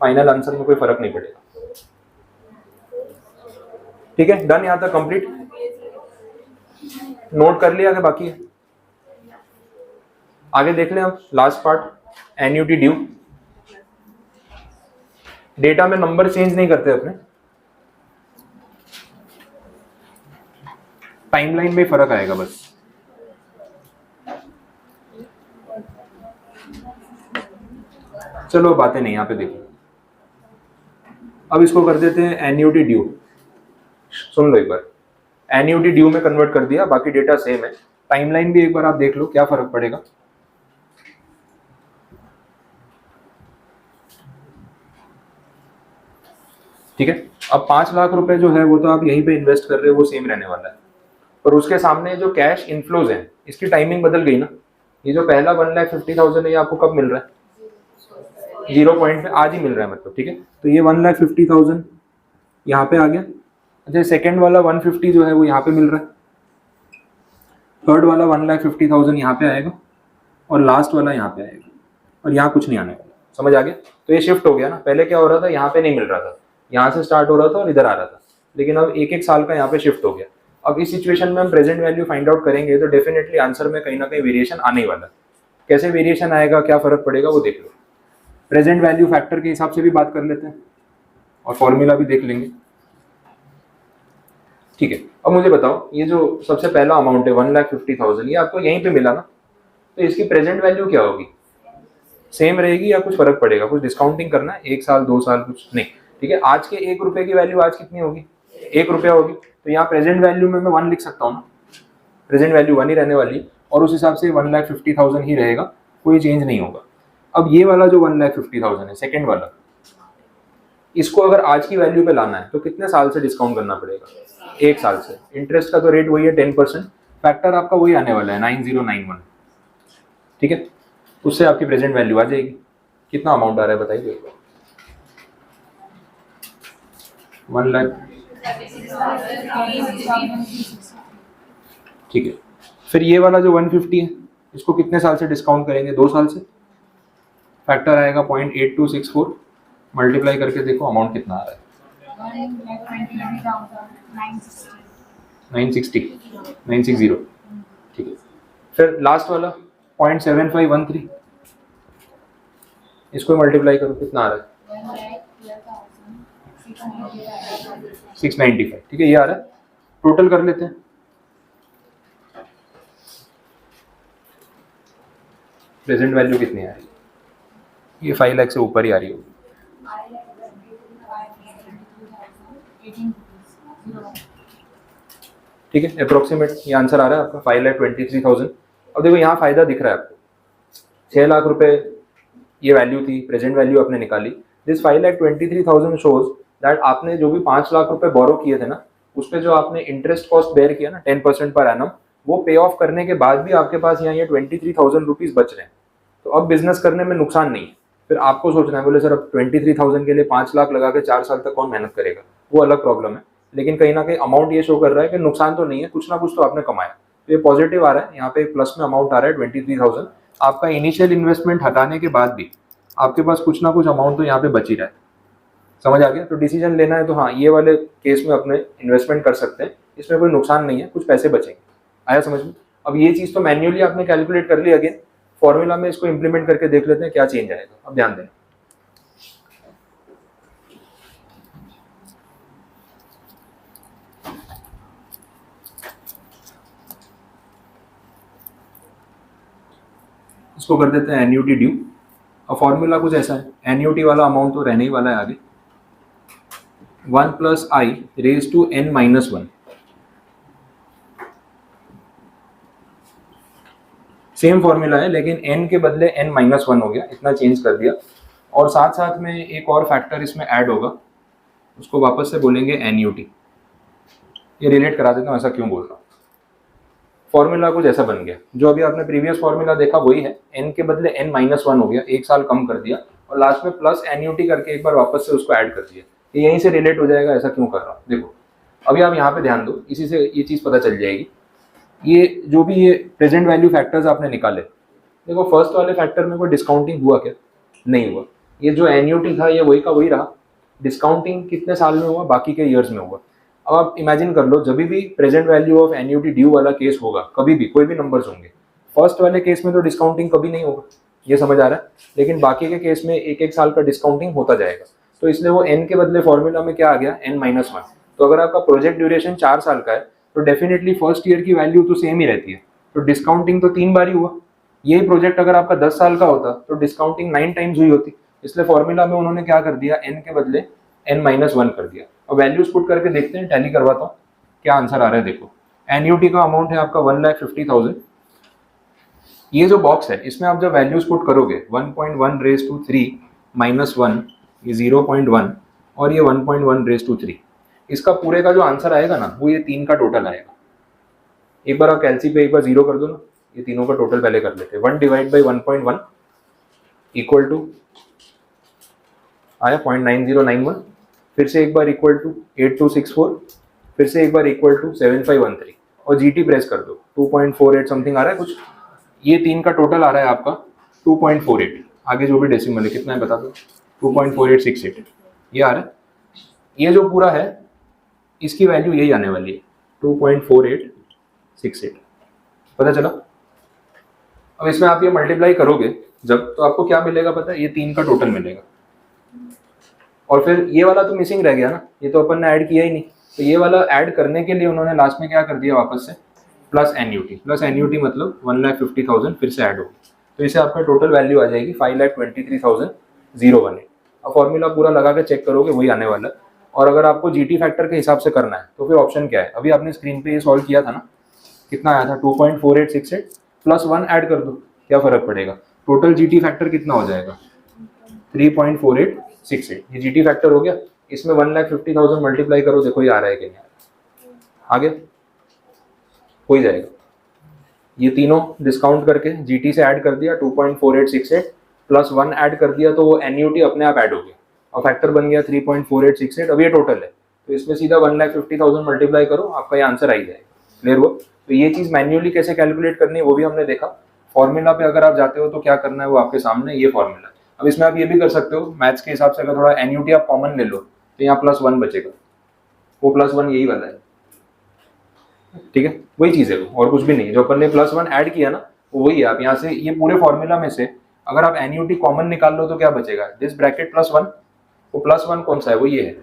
फाइनल आंसर में कोई फर्क नहीं पड़ेगा। ठीक है, डन? यहाँ तक कंप्लीट? नोट कर लिया? आगे बाकी है, आगे देख लें अब last part, annuity due. Data में नंबर चेंज नहीं करते अपने, टाइमलाइन में फर्क आएगा बस। चलो बातें नहीं, यहाँ पे देखो। अब इसको कर देते हैं एन्युटी ड्यू। सुन लो एक बार, एन्युटी ड्यू में कन्वर्ट कर दिया, बाकी डेटा सेम है। टाइमलाइन भी एक बार आप देख लो क्या फर्क पड़ेगा। ठीक है, अब 5 लाख रुपए जो है वो तो आप यहीं पे इन्वेस्ट कर रहे हो, वो सेम रहने वाला है, पर उसके सामने जो कैश इनफ्लोज है इसकी टाइमिंग बदल गई ना। ये जो पहला 1,50,000 है ये आपको कब मिल रहा है? 0 पॉइंट पे आज ही मिल रहा है मतलब। ठीक है, तो ये 1,50,000 यहाँ पे आ गया। अच्छा, सेकंड वाला 150 जो है वो यहाँ पे मिल रहा है, थर्ड वाला 1,50,000 यहाँ पे आएगा और लास्ट वाला यहाँ पे आएगा, और यहाँ कुछ नहीं आने वाला। समझ आ गया? तो ये शिफ्ट हो गया ना। पहले क्या हो रहा था, यहाँ पे नहीं मिल रहा था, यहाँ से स्टार्ट हो रहा था और इधर आ रहा था, लेकिन अब एक एक साल का यहाँ पे शिफ्ट हो गया। अब इस सिचुएशन में हम प्रेजेंट वैल्यू फाइंड आउट करेंगे तो डेफिनेटली आंसर में कहीं ना कहीं वेरिएशन आने ही वाला है। कैसे वेरिएशन आएगा, क्या फर्क पड़ेगा, वो देख लो। प्रेजेंट वैल्यू फैक्टर के हिसाब से भी बात कर लेते हैं और फॉर्मूला भी देख लेंगे। ठीक है, अब मुझे बताओ, ये जो सबसे पहला अमाउंट है 1,50,000, ये आपको यहीं पे मिला ना, तो इसकी प्रेजेंट वैल्यू क्या होगी? सेम रहेगी या कुछ फर्क पड़ेगा? कुछ डिस्काउंटिंग करना है, 1 साल 2 साल कुछ नहीं। ठीक है, आज के 1 रुपए की वैल्यू आज कितनी होगी? 1 रुपया होगी। तो यहाँ प्रेजेंट वैल्यू में मैं 1 लिख सकता हूँ ना, प्रेजेंट वैल्यू 1 ही रहने वाली, और उस हिसाब से 1,50,000 ही रहेगा, कोई चेंज नहीं होगा। अब ये वाला जो 1,50,000 है, सेकेंड वाला, इसको अगर आज की वैल्यू पे लाना है तो कितने साल से डिस्काउंट करना पड़ेगा? 1 साल से। इंटरेस्ट का तो रेट वही है 10%, फैक्टर आपका वही आने वाला है 9091, ठीक है। उससे आपकी प्रेजेंट वैल्यू आ जाएगी। कितना अमाउंट आ रहा है बताइए। 1 लाख, ठीक है। फिर ये वाला जो 150 है इसको कितने साल से डिस्काउंट करेंगे? 2 साल से। फैक्टर आएगा 0.8264, मल्टीप्लाई करके देखो अमाउंट कितना आ रहा है। 960, ठीक है। फिर लास्ट वाला 0.7513, इसको मल्टीप्लाई करो, कितना आ रहा है? 695, ठीक है, ये आ रहा है। टोटल कर लेते हैं। प्रेजेंट वैल्यू कितनी आ रही है? ये 5 लाख से ऊपर ही आ रही होगी। ठीक है, अप्रोक्सीमेट ये आंसर आ रहा है आपका 5,23,000। अब देखो यहाँ फायदा दिख रहा है आपको, 6 लाख रुपए ये वैल्यू थी, प्रेजेंट वैल्यू आपने निकाली। दिस 5,23,000 शोज दैट आपने जो भी 5 लाख रुपए बोरो किए थे ना, उस पर जो आपने इंटरेस्ट कॉस्ट बेयर किया ना 10% पर एनम, वो पे ऑफ करने के बाद भी आपके पास यहाँ ये 23,000 रुपीज बच रहे हैं। तो अब बिजनेस करने में नुकसान नहीं है। फिर आपको सोचना है, बोले सर अब 23,000 के लिए 5 लाख लगा के 4 साल तक कौन मेहनत करेगा, वो अलग प्रॉब्लम है। लेकिन कहीं ना कहीं अमाउंट ये शो कर रहा है कि नुकसान तो नहीं है, कुछ ना कुछ तो आपने कमाया। तो ये पॉजिटिव आ रहा है, यहाँ पे प्लस में अमाउंट आ रहा है 23,000। आपका इनिशियल इन्वेस्टमेंट हटाने के बाद भी आपके पास कुछ ना कुछ अमाउंट तो यहाँ पे बच ही रहा है। समझ आ गया? तो डिसीजन लेना है तो हाँ, ये वाले केस में अपने इन्वेस्टमेंट कर सकते हैं, इसमें कोई नुकसान नहीं है, कुछ पैसे बचेंगे। आया समझ में? अब ये चीज़ तो मैन्युअली आपने कैलकुलेट कर ली, अगेन फॉर्मूला में इसको इंप्लीमेंट करके देख लेते हैं क्या चेंज आएगा। अब ध्यान दें, इसको कर देते हैं एन्यूटी ड्यू। अब फॉर्मूला कुछ ऐसा है, एन्यूटी वाला अमाउंट तो रहने ही वाला है आगे, 1 + i raised to n-1। Same formula है लेकिन n के बदले n-1 हो गया, इतना चेंज कर दिया। और साथ साथ में एक और फैक्टर इसमें ऐड होगा, उसको वापस से बोलेंगे एन्यूटी। ये रिलेट करा देता हूँ ऐसा क्यों बोल रहा हूँ। फॉर्मूला कुछ ऐसा बन गया, जो अभी आपने प्रीवियस फॉर्मूला देखा वही है, n के बदले n-1 हो गया, 1 साल कम कर दिया, और लास्ट में प्लस एन्यूटी करके एक बार वापस से उसको ऐड कर दिया। ये यहीं से रिलेट हो जाएगा, ऐसा क्यों कर रहा हूँ। देखो अभी आप यहाँ पे ध्यान दो, इसी से ये चीज़ पता चल जाएगी। ये जो भी ये प्रेजेंट वैल्यू फैक्टर्स आपने निकाले, देखो फर्स्ट वाले फैक्टर में कोई डिस्काउंटिंग हुआ क्या? नहीं हुआ। ये जो एन्यूटी था ये वही का वही रहा। डिस्काउंटिंग कितने साल में हुआ? बाकी के ईयर्स में हुआ। अब आप इमेजिन कर लो, जब भी present value of annuity due वाला केस होगा, कभी भी कोई भी नंबर्स होंगे, फर्स्ट वाले केस में तो डिस्काउंटिंग कभी नहीं होगा, ये समझ आ रहा है। लेकिन बाकी के केस में 1-1 साल का डिस्काउंटिंग होता जाएगा। तो इसलिए वो n के बदले फॉर्मूला में क्या आ गया? n-1। तो अगर आपका प्रोजेक्ट ड्यूरेशन 4 साल का है तो डेफिनेटली फर्स्ट ईयर की वैल्यू तो सेम ही रहती है, तो डिस्काउंटिंग तो 3 बार ही हुआ। यही प्रोजेक्ट अगर आपका 10 साल का होता तो डिस्काउंटिंग 9 टाइम्स हुई होती। इसलिए फॉर्मूला में उन्होंने क्या कर दिया? n के बदले n-1 कर दिया। अब वैल्यूज पुट करके देखते हैं, टैली करवाता हूँ क्या आंसर आ रहा है। देखो एन्यूटी का अमाउंट है आपका 1,50,000। ये जो बॉक्स है इसमें आप जब वैल्यूज पुट करोगे 1.1 raised to 3 - 1, ये 0.1 और ये 1.1 raised to 3, इसका पूरे का जो आंसर आएगा ना वो ये 3 का टोटल आएगा। एक बार आप कैलसी पे एक बार 0 कर दो ना, ये तीनों का टोटल पहले कर लेते हैं। 1 / 1.1 इक्वल टू आया 0.9091, फिर से एक बार इक्वल टू 8264, फिर से एक बार इक्वल टू 7513 और जीटी प्रेस कर दो 2.48 समथिंग आ रहा है कुछ। ये 3 का टोटल आ रहा है आपका 2.48। आगे जो भी डेसिमल है कितना है बता दो, 2.4868 ये आ रहा है। ये जो पूरा है इसकी वैल्यू यही आने वाली है 2.4868। पता चला? अब इसमें आप ये मल्टीप्लाई करोगे जब, तो आपको क्या मिलेगा पता है? ये 3 का टोटल मिलेगा। और फिर ये वाला तो मिसिंग रह गया ना, ये तो अपन ने ऐड किया ही नहीं। तो ये वाला ऐड करने के लिए उन्होंने लास्ट में क्या कर दिया? वापस से प्लस एन्यूटी। प्लस एन्यूटी मतलब 1,50,000 फिर से ऐड होगी, तो इसे आपका टोटल वैल्यू आ जाएगी 5,23,018। अब फॉर्मूला पूरा लगा के चेक करोगे वही आने वाला है। और अगर आपको जीटी फैक्टर के हिसाब से करना है तो फिर ऑप्शन क्या है? अभी आपने स्क्रीन पे ये सॉल्व किया था ना, कितना आया था? 2.4868 प्लस 1 ऐड कर दो, क्या फर्क पड़ेगा? टोटल जीटी फैक्टर कितना हो जाएगा? 3.4868। ये जीटी फैक्टर हो गया। इसमें 1,50,000 मल्टीप्लाई करो, देखो ये आ रहा है कि नहीं आ रहा? आगे हो ही जाएगा। ये तीनों डिस्काउंट करके जीटी से ऐड कर दिया 2.4868 प्लस 1 ऐड कर दिया तो वो एन्यूटी अपने आप ऐड हो गया और फैक्टर बन गया 3.4868। अब ये टोटल है तो इसमें सीधा 1,50,000 मल्टीप्लाई करो, आपका ये आंसर आ ही जाएगा। क्लियर हुआ? तो ये चीज़ मैन्युअली कैसे कैलकुलेट करनी है वो भी हमने देखा। फॉर्मूला पे अगर आप जाते हो तो क्या करना है वो आपके सामने ये फॉर्मूला। अब इसमें आप ये भी कर सकते हो मैथ्स के हिसाब से, अगर थोड़ा एन्यूटी आप कॉमन ले लो तो यहाँ +1 बचेगा, वो +1 यही वाला है। ठीक है, वही चीज़ है वो और कुछ भी नहीं। जो अपन ने +1 ऐड किया ना वो वही है। आप यहाँ से ये पूरे फॉर्मूला में से अगर आप एन्यूटी कॉमन निकाल लो तो क्या बचेगा, दिस ब्रैकेट +1, वो +1 कौन सा है, वो ये है,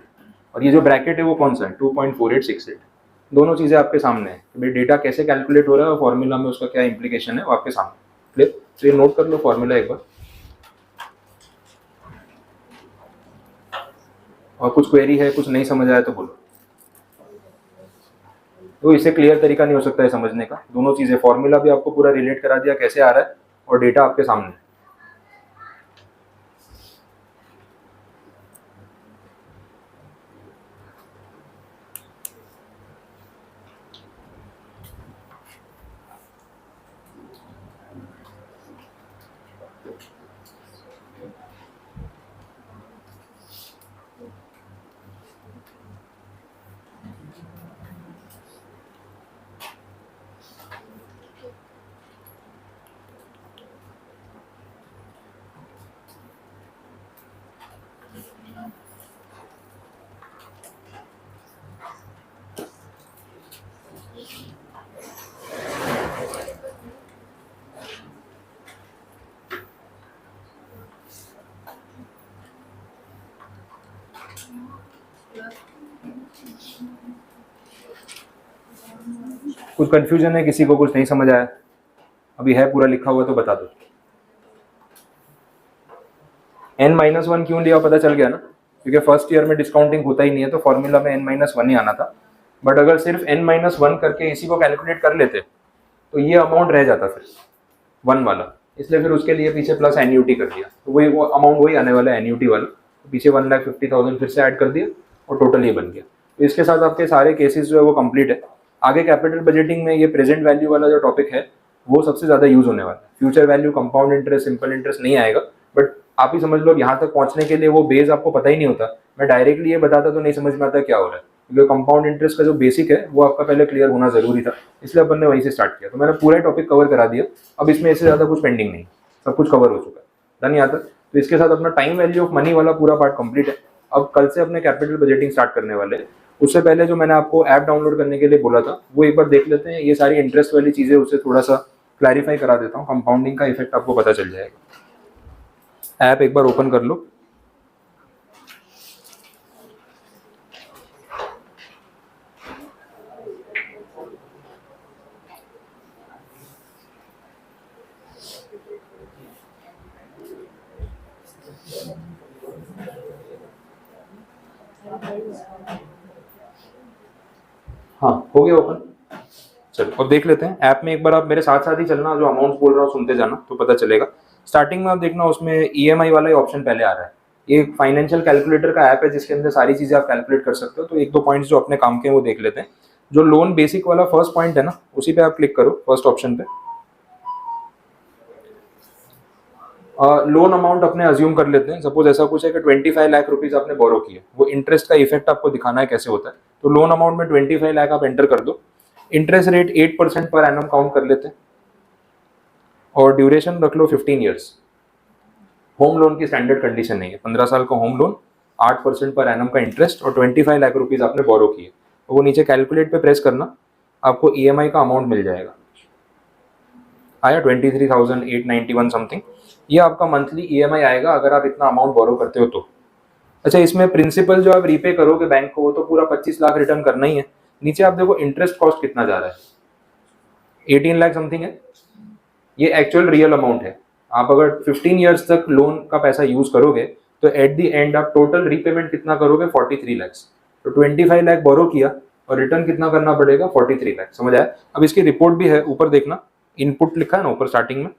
और ये जो ब्रैकेट है वो कौन सा है 2.4868। दोनों चीज़ें आपके सामने है। भाई डेटा कैसे कैलकुलेट हो रहा है और फॉर्मूला में उसका क्या इंप्लीकेशन है वो आपके सामने। क्लियर? तो ये नोट कर लो फॉर्मूला एक बार। और कुछ क्वेरी है, कुछ नहीं समझ आया तो बोलो। तो इससे क्लियर तरीका नहीं हो सकता है समझने का। दोनों चीज़ें, फॉर्मूला भी आपको पूरा रिलेट करा दिया कैसे आ रहा है और डेटा आपके सामने है। कुछ कंफ्यूजन है किसी को, कुछ नहीं समझ आया? अभी है पूरा लिखा हुआ तो बता दो। n-1 क्यों लिया पता चल गया ना, क्योंकि फर्स्ट ईयर में डिस्काउंटिंग होता ही नहीं है तो फॉर्मूला में n-1 ही आना था। बट अगर सिर्फ n-1 करके इसी को कैलकुलेट कर लेते तो ये अमाउंट रह जाता फिर 1 वाला, इसलिए फिर उसके लिए पीछे प्लस एन्यूटी कर दिया तो वही वो अमाउंट वही आने वाला है एन्यूटी वाला। तो पीछे 1,50,000 फिर से ऐड कर दिया और टोटल ये बन गया। तो इसके साथ आपके सारे केसेस जो है वो कंप्लीट है। आगे कैपिटल बजटिंग में ये प्रेजेंट वैल्यू वाला जो टॉपिक है वो सबसे ज़्यादा यूज होने वाला है। Future value, compound interest, simple interest नहीं आएगा। बट आप ही समझ लो यहाँ तक पहुँचने के लिए वो बेस आपको पता ही नहीं होता। मैं डायरेक्टली ये बताता तो नहीं समझ में आता क्या हो रहा है, क्योंकि कंपाउंड इंटरेस्ट का जो बेसिक है वो आपका पहले क्लियर होना जरूरी था, इसलिए अपन ने वहीं से स्टार्ट किया। तो मैंने पूरा टॉपिक कवर करा दिया। अब इसमें इससे ज़्यादा कुछ पेंडिंग नहीं, सब कुछ कवर हो चुका है। डन यहाँ तक? तो इसके साथ अपना टाइम वैल्यू ऑफ मनी वाला पूरा पार्ट कंप्लीट है। अब कल से अपने कैपिटल बजटिंग स्टार्ट करने वाले हैं। उससे पहले जो मैंने आपको ऐप डाउनलोड करने के लिए बोला था वो एक बार देख लेते हैं। ये सारी इंटरेस्ट वाली चीज़ें उससे थोड़ा सा क्लैरिफाई करा देता हूँ, कंपाउंडिंग का इफेक्ट आपको पता चल जाएगा। ऐप एक बार ओपन कर लो। हाँ, हो गया ओपन। चलो अब देख लेते हैं ऐप में। एक बार आप मेरे साथ साथ ही चलना, जो अमाउंट्स बोल रहा हूँ सुनते जाना तो पता चलेगा। स्टार्टिंग में आप देखना उसमें ईएमआई वाला ही ऑप्शन पहले आ रहा है। ये एक फाइनेंशियल कैलकुलेटर का ऐप है जिसके अंदर सारी चीज़ें आप कैलकुलेट कर सकते हो। तो एक दो पॉइंट्स जो अपने काम के हैं वो देख लेते हैं। जो लोन बेसिक वाला फर्स्ट पॉइंट है ना, उसी पे आप क्लिक करो, फर्स्ट ऑप्शन पे। लोन अमाउंट अपने अज्यूम कर लेते हैं। सपोज ऐसा कुछ है कि 25 लाख रुपीज आपने बोरो किए, वो इंटरेस्ट का इफेक्ट आपको दिखाना है कैसे होता है। तो लोन अमाउंट में 25 लाख आप एंटर कर दो। Interest rate 8% per annum count कर लेते हैं और ड्यूरेशन रख लो 15 ईयर्स। होम लोन की स्टैंडर्ड कंडीशन नहीं है, 15 साल का होम लोन, 8% पर एनम का इंटरेस्ट और 25 लाख रुपीज आपने बोरो किए। तो वो नीचे कैलकुलेट पे प्रेस करना, आपको ईएमआई का अमाउंट मिल जाएगा। आया 23,891 समथिंग। ये आपका मंथली ईएमआई आएगा अगर आप इतना अमाउंट बोरो करते हो तो। अच्छा, इसमें प्रिंसिपल जो आप रीपे करोगे बैंक को वो तो पूरा 25 लाख रिटर्न करना ही है। नीचे आप देखो इंटरेस्ट कॉस्ट कितना जा रहा है, 18 लाख समथिंग है। ये एक्चुअल रियल अमाउंट है। आप अगर 15 ईयर्स तक लोन का पैसा यूज करोगे तो एट द एंड आप टोटल रीपेमेंट कितना करोगे, 43 लाख। तो 25 लाख बोरो किया और रिटर्न कितना करना पड़ेगा, 43 लाख। समझ आया? अब इसकी रिपोर्ट भी है, ऊपर देखना इनपुट लिखा है ना ऊपर स्टार्टिंग में,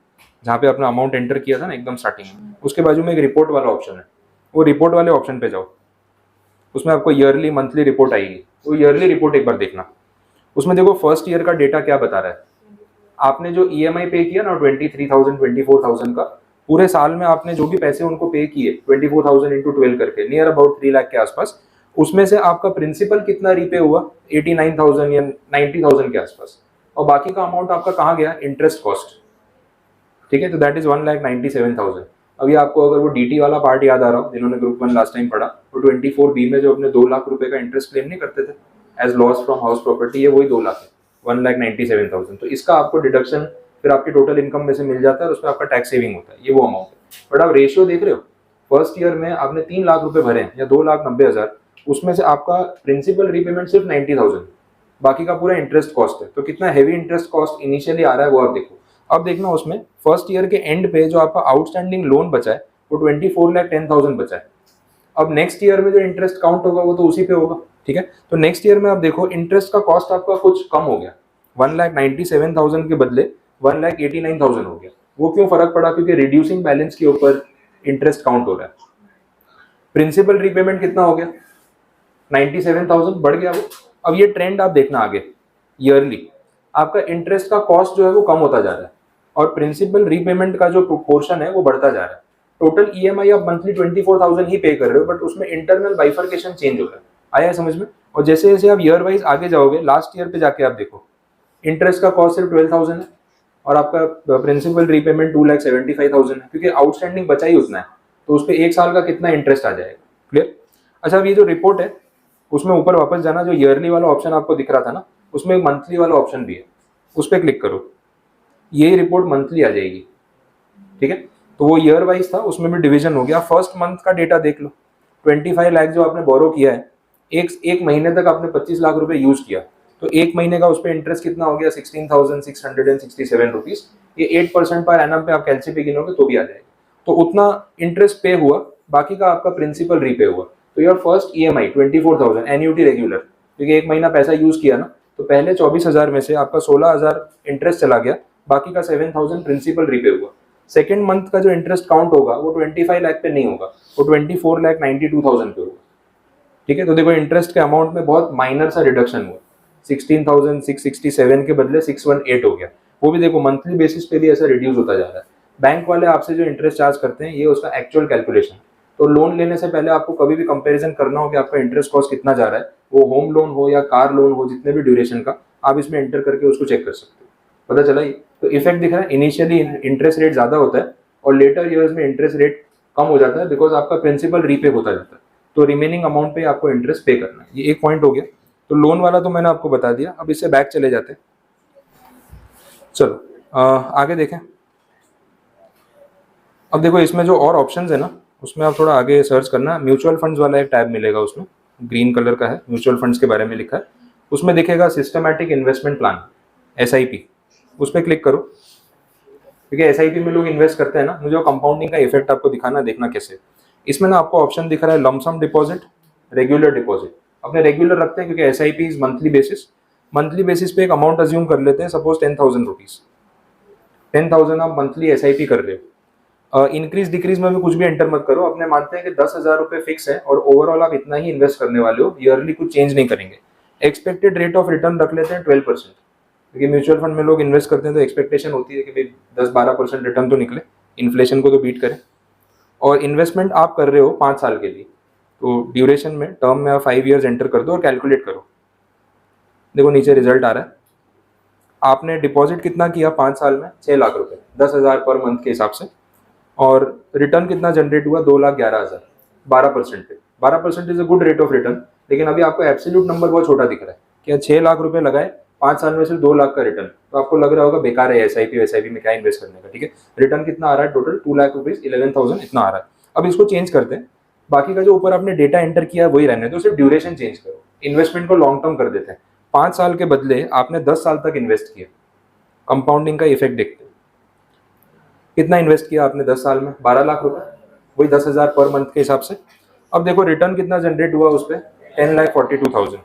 जहाँ पे अपना अमाउंट एंटर किया था ना एकदम स्टार्टिंग में, उसके बाजू में एक रिपोर्ट वाला ऑप्शन है। वो रिपोर्ट वाले ऑप्शन पे जाओ, उसमें आपको ईयरली मंथली रिपोर्ट आएगी। वो ईयरली रिपोर्ट एक बार देखना। उसमें देखो फर्स्ट ईयर का डेटा क्या बता रहा है। आपने जो EMI पे किया ना 23,000 24,000 का, पूरे साल में आपने जो भी पैसे उनको पे किए 24,000 इंटू 12 करके नियर अबाउट 3 लाख के आसपास, उसमें से आपका प्रिंसिपल कितना रीपे हुआ 89,000 या 90,000 के आसपास, और बाकी का अमाउंट आपका कहाँ गया, इंटरेस्ट कॉस्ट। ठीक है, तो दैट इज 1,97,000। अभी आपको अगर वो DT वाला पार्ट याद आ रहा हो, जिन्होंने ग्रुप 1 लास्ट टाइम पढ़ा, तो 24B में जो अपने 2 लाख रुपए का इंटरेस्ट क्लेम नहीं करते थे as loss from house property, ये वही 2 लाख है, 1,97,000। तो इसका आपको डिडक्शन फिर आपकी टोटल इनकम में से मिल जाता है और उसमें आपका टैक्स सेविंग होता है, ये वो अमाउंट है। बट आप रेशियो देख रहे हो, फर्स्ट ईयर में आपने 3 लाख रुपए भरे हैं या 2,90,000, उसमें से आपका प्रिंसिपल रीपेमेंट सिर्फ 90,000, बाकी का पूरा इंटरेस्ट कॉस्ट है। तो कितना हैवी इंटरेस्ट कॉस्ट इनिशियली आ रहा है वो आप देखो। अब देखना उसमें फर्स्ट ईयर के एंड पे जो आपका आउटस्टैंडिंग लोन बचा है वो 24,10,000 बचा है। अब नेक्स्ट ईयर में जो इंटरेस्ट काउंट होगा वो तो उसी पे होगा, ठीक है। तो नेक्स्ट ईयर में आप देखो इंटरेस्ट का कॉस्ट आपका कुछ कम हो गया, 1,97,000 के बदले 1,89,000 हो गया। वो क्यों फर्क पड़ा, क्योंकि रिड्यूसिंग बैलेंस के ऊपर इंटरेस्ट काउंट हो रहा है। प्रिंसिपल रीपेमेंट कितना हो गया, 97,000 बढ़ गया वो। अब ये ट्रेंड आप देखना आगे, ईयरली आपका इंटरेस्ट का कॉस्ट जो है वो कम होता जा रहा है और प्रिंसिपल रीपेमेंट का जो प्रोपोर्शन है वो बढ़ता जा रहा है। टोटल EMI आप मंथली 24,000 ही पे कर रहे हो, बट उसमें इंटरनल बाइफर्केशन चेंज हो रहा है। आया समझ में। और जैसे जैसे आप ईयर वाइज आगे जाओगे, लास्ट ईयर पे जाके आप देखो इंटरेस्ट का कॉस्ट सिर्फ 12,000 है और आपका प्रिंसिपल रीपेमेंट 2,75,000 है, क्योंकि आउटस्टैंडिंग बचा ही उतना है। तो उस पर एक साल का कितना इंटरेस्ट आ जाएगा, क्लियर। अच्छा, अब ये जो रिपोर्ट है उसमें ऊपर वापस जाना, जो ईयरली वाला ऑप्शन आपको दिख रहा था ना, उसमें एक मंथली वाला ऑप्शन भी है, उस पर क्लिक करो, ये रिपोर्ट मंथली आ जाएगी, ठीक है। तो वो ईयर वाइज था, उसमें भी डिवीजन हो गया। फर्स्ट मंथ का डेटा देख लो, 25 लाख जो आपने बोरो किया है, एक महीने तक आपने 25 लाख रुपए यूज किया, तो एक महीने का उस पर इंटरेस्ट कितना हो गया, 16,667 रुपीज। ये 8% पर एनम पे आप कैलसी पे गिनोगे तो भी आ जाएगा। तो उतना इंटरेस्ट पे हुआ, बाकी का आपका प्रिंसिपल रीपे हुआ। तो your first EMI 24,000 annuity regular, क्योंकि एक महीना पैसा यूज किया ना, तो पहले 24,000 में से आपका 16,000 इंटरेस्ट चला गया, बाकी का 7,000 प्रिंसिपल रीपे हुआ। सेकेंड मंथ का जो इंटरेस्ट काउंट होगा वो 25 लाख पे नहीं होगा, वो 24,92,000 पे होगा, ठीक है। तो देखो इंटरेस्ट के अमाउंट में बहुत माइनर सा रिडक्शन हुआ, 16,667 के बदले 618 हो गया। वो भी देखो मंथली बेसिस पे भी ऐसा रिड्यूस होता जा रहा है। बैंक वाले आपसे जो इंटरेस्ट चार्ज करते हैं ये उसका एक्चुअल कैलकुलेशन। तो लोन लेने से पहले आपको कभी भी कंपैरिजन करना हो कि आपका इंटरेस्ट कॉस्ट कितना जा रहा है, वो होम लोन हो या कार लोन हो, जितने भी ड्यूरेशन का, आप इसमें एंटर करके उसको चेक कर सकते हो। पता चला ये। तो इफेक्ट दिख रहा है, इनिशियली इंटरेस्ट रेट ज्यादा होता है और लेटर ईयर्स में इंटरेस्ट रेट कम हो जाता है, बिकॉज आपका प्रिंसिपल रीपे होता जाता है। तो रिमेनिंग अमाउंट पे आपको इंटरेस्ट पे करना है। ये एक पॉइंट हो गया। तो लोन वाला तो मैंने आपको बता दिया। अब इससे बैक चले जाते हैं, चलो आगे देखें। अब देखो इसमें जो और ऑप्शंस है ना, उसमें आप थोड़ा आगे सर्च करना। म्यूचुअल फंड्स वाला एक टैब मिलेगा, उसमें ग्रीन कलर का है, म्यूचुअल फंड्स के बारे में लिखा है। उसमें दिखेगा सिस्टमैटिक इन्वेस्टमेंट प्लान, SIP, उस पर क्लिक करो। क्योंकि SIP में लोग इन्वेस्ट करते हैं ना, मुझे कंपाउंडिंग का इफेक्ट आपको दिखाना, देखना कैसे। इसमें ना आपको ऑप्शन दिख रहा है लमसम डिपॉजिट, रेगुलर डिपॉजिट। अपने रेगुलर रखते हैं क्योंकि SIP इज मंथली बेसिस पे एक अमाउंट अज्यूम कर लेते हैं, सपोज 10,000 रुपीज, 10,000 आप मंथली SIP कर रहे हो। इंक्रीज डिक्रीज में भी कुछ भी एंटर मत करो, अपने मानते हैं कि 10,000 रुपये फिक्स है और ओवरऑल आप इतना ही इन्वेस्ट करने वाले हो, ईयरली कुछ चेंज नहीं करेंगे। एक्सपेक्टेड रेट ऑफ रिटर्न रख लेते हैं 12%, क्योंकि म्यूचुअल फंड में लोग इन्वेस्ट करते हैं तो एक्सपेक्टेशन होती है कि भाई 10-12% रिटर्न तो निकले, इन्फ्लेशन को तो बीट करें। और इन्वेस्टमेंट आप कर रहे हो 5 साल के लिए, तो ड्यूरेशन में, टर्म में आप 5 ईयर्स एंटर कर दो और कैलकुलेट करो। देखो नीचे रिजल्ट आ रहा है, आपने डिपॉजिट कितना किया 5 साल में, 6 लाख रुपए, 10,000 पर मंथ के हिसाब से, और रिटर्न कितना जनरेट हुआ, 2,11,000, 12% पे। 12% is a good rate of return, लेकिन अभी आपको एब्सोल्यूट नंबर बहुत छोटा दिख रहा है। क्या 6 लाख रुपए लगाए, 5 साल में सिर्फ 2 लाख का रिटर्न, तो आपको लग रहा होगा बेकार है SIP में क्या इन्वेस्ट करने का, ठीक है। रिटर्न कितना आ रहा है टोटल, 2 लाख रुपीज, 11,000 इतना आ रहा है। अब इसको चेंज करते हैं, बाकी का जो ऊपर आपने डेटा एंटर किया वही रहने दो, सिर्फ ड्यूरेशन चेंज करो, इन्वेस्टमेंट को लॉन्ग टर्म कर देते हैं। 5 साल के बदले आपने 10 साल तक इन्वेस्ट किया, कंपाउंडिंग का इफेक्ट देखते हैं। कितना इन्वेस्ट किया आपने 10 साल में, 12 लाख रुपए, वही 10,000 पर मंथ के हिसाब से। अब देखो रिटर्न कितना जनरेट हुआ उस पर, 10,42,000,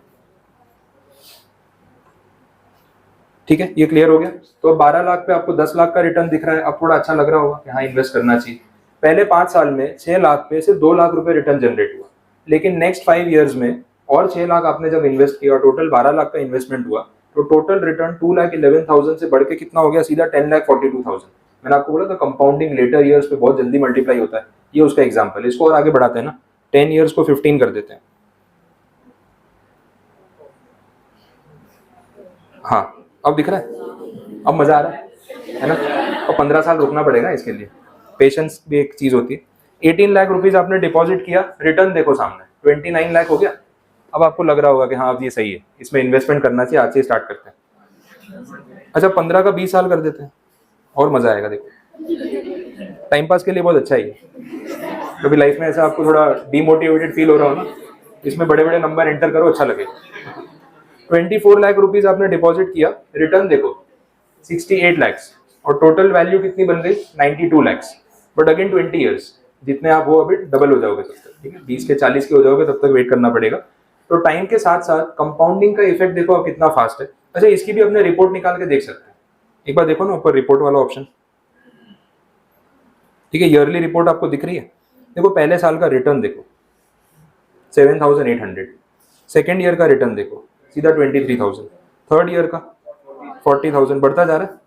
ठीक है। ये क्लियर हो गया। तो 12 लाख पे आपको 10 लाख का रिटर्न दिख रहा है, अब थोड़ा अच्छा लग रहा होगा कि हाँ इन्वेस्ट करना चाहिए। पहले 5 साल में 6 लाख पे सिर्फ 2 लाख रुपए रिटर्न जनरेट हुआ, लेकिन नेक्स्ट 5 ईयर्स में और 6 लाख आपने जब इन्वेस्ट किया और टोटल 12 लाख का इन्वेस्टमेंट हुआ, तो टोटल रिटर्न 2,11,000 से बढ़ के कितना हो गया, सीधा 10,42,000। मैंने आपको बोला था कंपाउंडिंग लेटर ईयर्स पे बहुत जल्दी मल्टीप्लाई होता है, ये उसका एग्जाम्पल है। इसको और आगे बढ़ाते हैं ना, 10 ईयर्स को 15 कर देते हैं। हाँ अब दिख रहा है, अब मजा आ रहा है ना। और 15 साल रुकना पड़ेगा इसके लिए, पेशेंस भी एक चीज होती है। 18 लाख रुपीज आपने डिपॉजिट किया, रिटर्न देखो सामने 29 लाख हो गया। अब आपको लग रहा होगा कि हाँ अब ये सही है, इसमें इन्वेस्टमेंट करना चाहिए, आज से स्टार्ट करते हैं। अच्छा 15 का 20 साल कर देते हैं, और मजा आएगा। देखो टाइम पास के लिए बहुत अच्छा ही है। कभी लाइफ में ऐसा आपको थोड़ा डीमोटिवेटेड फील हो रहा हो ना, इसमें बड़े बड़े नंबर एंटर करो, अच्छा लगेगा। 24 लाख रुपीज आपने डिपॉजिट किया, रिटर्न देखो 68 लैक्स, और टोटल वैल्यू कितनी बन गई 92 लैक्स। बट अगेन 20 ईयर्स, जितने आप हो अभी डबल हो जाओगे तब तक, ठीक है 20 के 40 के हो जाओगे तब तक वेट करना पड़ेगा। तो टाइम के साथ साथ कंपाउंडिंग का इफेक्ट देखो अब कितना फास्ट है। अच्छा इसकी भी अपने रिपोर्ट निकाल के देख सकते हैं, एक बार देखो ना ऊपर रिपोर्ट वाला ऑप्शन, ठीक है ईयरली रिपोर्ट आपको दिख रही है। देखो पहले साल का रिटर्न देखो 7,800, सेकेंड ईयर का रिटर्न देखो सीधा 23,000, थर्ड ईयर का 40,000, बढ़ता जा रहा है।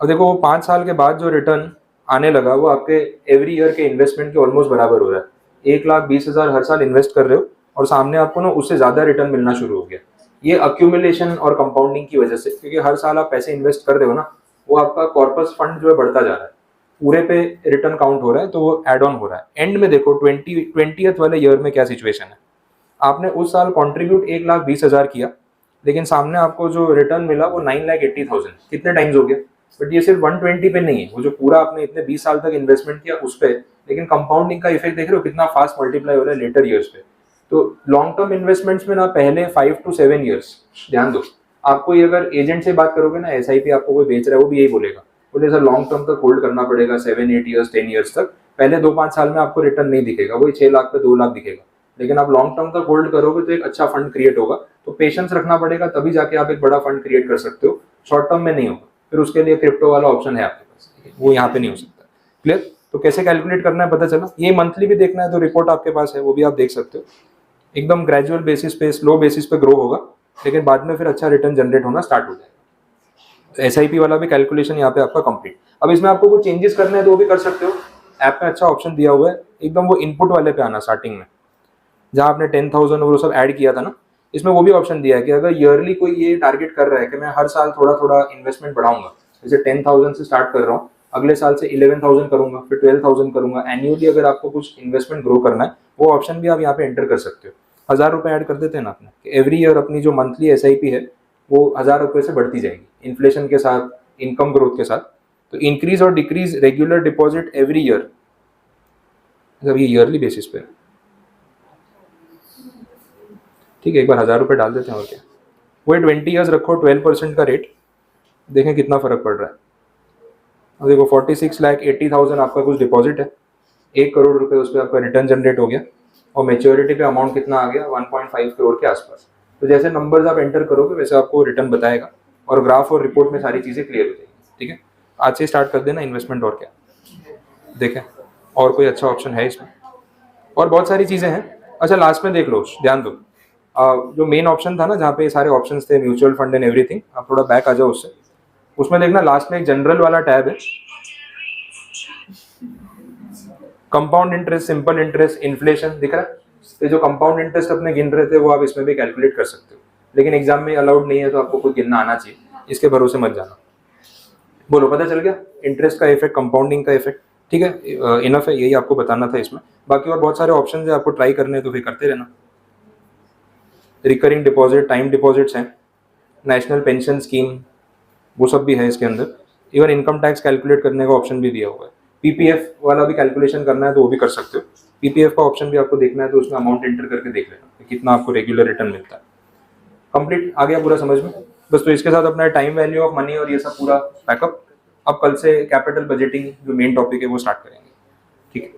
अब देखो वो 5 साल के बाद जो रिटर्न आने लगा वो आपके एवरी ईयर के इन्वेस्टमेंट के ऑलमोस्ट बराबर हो रहा है। 1,20,000 हर साल इन्वेस्ट कर रहे हो और सामने आपको ना उससे ज्यादा रिटर्न मिलना शुरू हो गया। ये अक्यूमुलेशन और कंपाउंडिंग की वजह से, क्योंकि हर साल आप पैसे इन्वेस्ट कर रहे हो ना, वो आपका कॉर्पस फंड जो है बढ़ता जा रहा है, पूरे पे रिटर्न काउंट हो रहा है, तो वो एड ऑन हो रहा है। एंड में देखो 20th वाले ईयर में क्या सिचुएशन है, आपने उस साल कॉन्ट्रीब्यूट 1,20,000 किया, लेकिन सामने आपको जो रिटर्न मिला वो 9,80,000, कितने टाइम्स हो गया। बट ये सिर्फ 120 पे नहीं है, वो जो पूरा आपने इतने 20 साल तक इन्वेस्टमेंट किया उस पे, लेकिन कंपाउंडिंग का इफेक्ट देख रहे हो कितना फास्ट मल्टीप्लाई हो रहा है लेटर ईयर्स पे। तो लॉन्ग टर्म इन्वेस्टमेंट्स में ना पहले 5 to 7 ईयर्स ध्यान दो। आपको ये अगर एजेंट से बात करोगे ना, SIP आपको कोई बेच रहा है वो भी यही बोलेगा, बोले सर लॉन्ग टर्म तक होल्ड करना पड़ेगा 7-8 ईयर्स 10 ईयर्स तक, पहले 2-5 साल में आपको रिटर्न नहीं दिखेगा, वही 6 लाख पे 2 लाख दिखेगा, लेकिन आप लॉन्ग टर्म तक होल्ड करोगे तो एक अच्छा फंड क्रिएट होगा। तो पेशेंस रखना पड़ेगा, तभी जाके आप एक बड़ा फंड क्रिएट कर सकते हो, शॉर्ट टर्म में नहीं होगा। फिर उसके लिए क्रिप्टो वाला ऑप्शन है आपके पास, वो यहाँ पे नहीं हो सकता। क्लियर। तो कैसे कैलकुलेट करना है पता चला। ये मंथली भी देखना है तो रिपोर्ट आपके पास है, वो भी आप देख सकते हो। एकदम ग्रेजुअल बेसिस पे, स्लो बेसिस पे ग्रो होगा, लेकिन बाद में फिर अच्छा रिटर्न जनरेट होना स्टार्ट हो जाएगा। SIP वाला भी कैलकुलेशन यहाँ पे आपका कंप्लीट। अब इसमें आपको कुछ चेंजेस करने हैं तो वो भी कर सकते हो, ऐप में अच्छा ऑप्शन दिया हुआ है, एकदम वो इनपुट वाले पे आना स्टार्टिंग में, जहाँ आपने 10,000 वो सब ऐड किया था ना, इसमें वो भी ऑप्शन दिया है कि अगर ईयरली कोई ये टारगेट कर रहा है कि मैं हर साल थोड़ा थोड़ा इन्वेस्टमेंट बढ़ाऊंगा, जैसे 10,000 से स्टार्ट कर रहा हूँ, अगले साल से 11,000 करूंगा, फिर 12,000 करूंगा, एनुअली अगर आपको कुछ इन्वेस्टमेंट ग्रो करना है, वो ऑप्शन भी आप यहाँ पे एंटर कर सकते हो। 1,000 रुपये ऐड कर देते हैं ना आपने, कि एवरी ईयर अपनी जो मंथली SIP है वो 1,000 रुपये से बढ़ती जाएगी इन्फ्लेशन के साथ, इनकम ग्रोथ के साथ। तो इंक्रीज और decrease regular deposit every year, जब ये ईयरली बेसिस पे, ठीक है एक बार 1,000 रुपये डाल देते हैं और क्या। वही 20 ईयर्स रखो, 12% का रेट, देखें कितना फर्क पड़ रहा है। अब देखो 46,80,000 आपका कुछ डिपॉजिट है, 1 करोड़ रुपए उस पर आपका रिटर्न जनरेट हो गया, और मेच्योरिटी पे अमाउंट कितना आ गया 1.5 करोड़ के आसपास। तो जैसे नंबर्स आप एंटर करोगे वैसे आपको रिटर्न बताएगा, और ग्राफ और रिपोर्ट में सारी चीज़ें क्लियर हो जाएगी। ठीक है, आज से स्टार्ट कर देना इन्वेस्टमेंट। और क्या देखें, और कोई अच्छा ऑप्शन है इसमें, और बहुत सारी चीज़ें हैं। अच्छा लास्ट में देख लो, ध्यान दो, जो मेन ऑप्शन था ना जहाँ पे सारे ऑप्शंस थे, म्यूचुअल फंड एंड एवरीथिंग, आप थोड़ा बैक आ जाओ उससे, उसमें देखना लास्ट में एक जनरल वाला टैब है, compound interest, simple interest, inflation दिख रहा है। तो जो कंपाउंड इंटरेस्ट अपने गिन रहे थे वो आप इसमें भी कैलकुलेट कर सकते हो, लेकिन एग्जाम में अलाउड नहीं है, तो आपको खुद गिनना आना चाहिए, इसके भरोसे मत जाना। बोलो पता चल गया इंटरेस्ट का इफेक्ट, कंपाउंडिंग का इफेक्ट। ठीक है, इनफ है, यही आपको बताना था इसमें। बाकी और बहुत सारे ऑप्शन है, आपको ट्राई करने हैं तो फिर करते रहना। रिकरिंग डिपॉजिट, टाइम डिपॉजिट्स हैं, नेशनल पेंशन स्कीम, वो सब भी है इसके अंदर। इवन इनकम टैक्स कैलकुलेट करने का ऑप्शन भी दिया हुआ है। PPF वाला भी कैलकुलेशन करना है तो वो भी कर सकते हो। PPF का ऑप्शन भी आपको देखना है तो उसमें अमाउंट एंटर करके देख लेना कितना आपको रेगुलर रिटर्न मिलता है। कंप्लीट आ गया पूरा समझ में बस। तो इसके साथ अपना टाइम वैल्यू ऑफ मनी और ये सब पूरा बैकअप। अब कल से कैपिटल बजटिंग जो मेन टॉपिक है वो स्टार्ट करेंगे। ठीक है।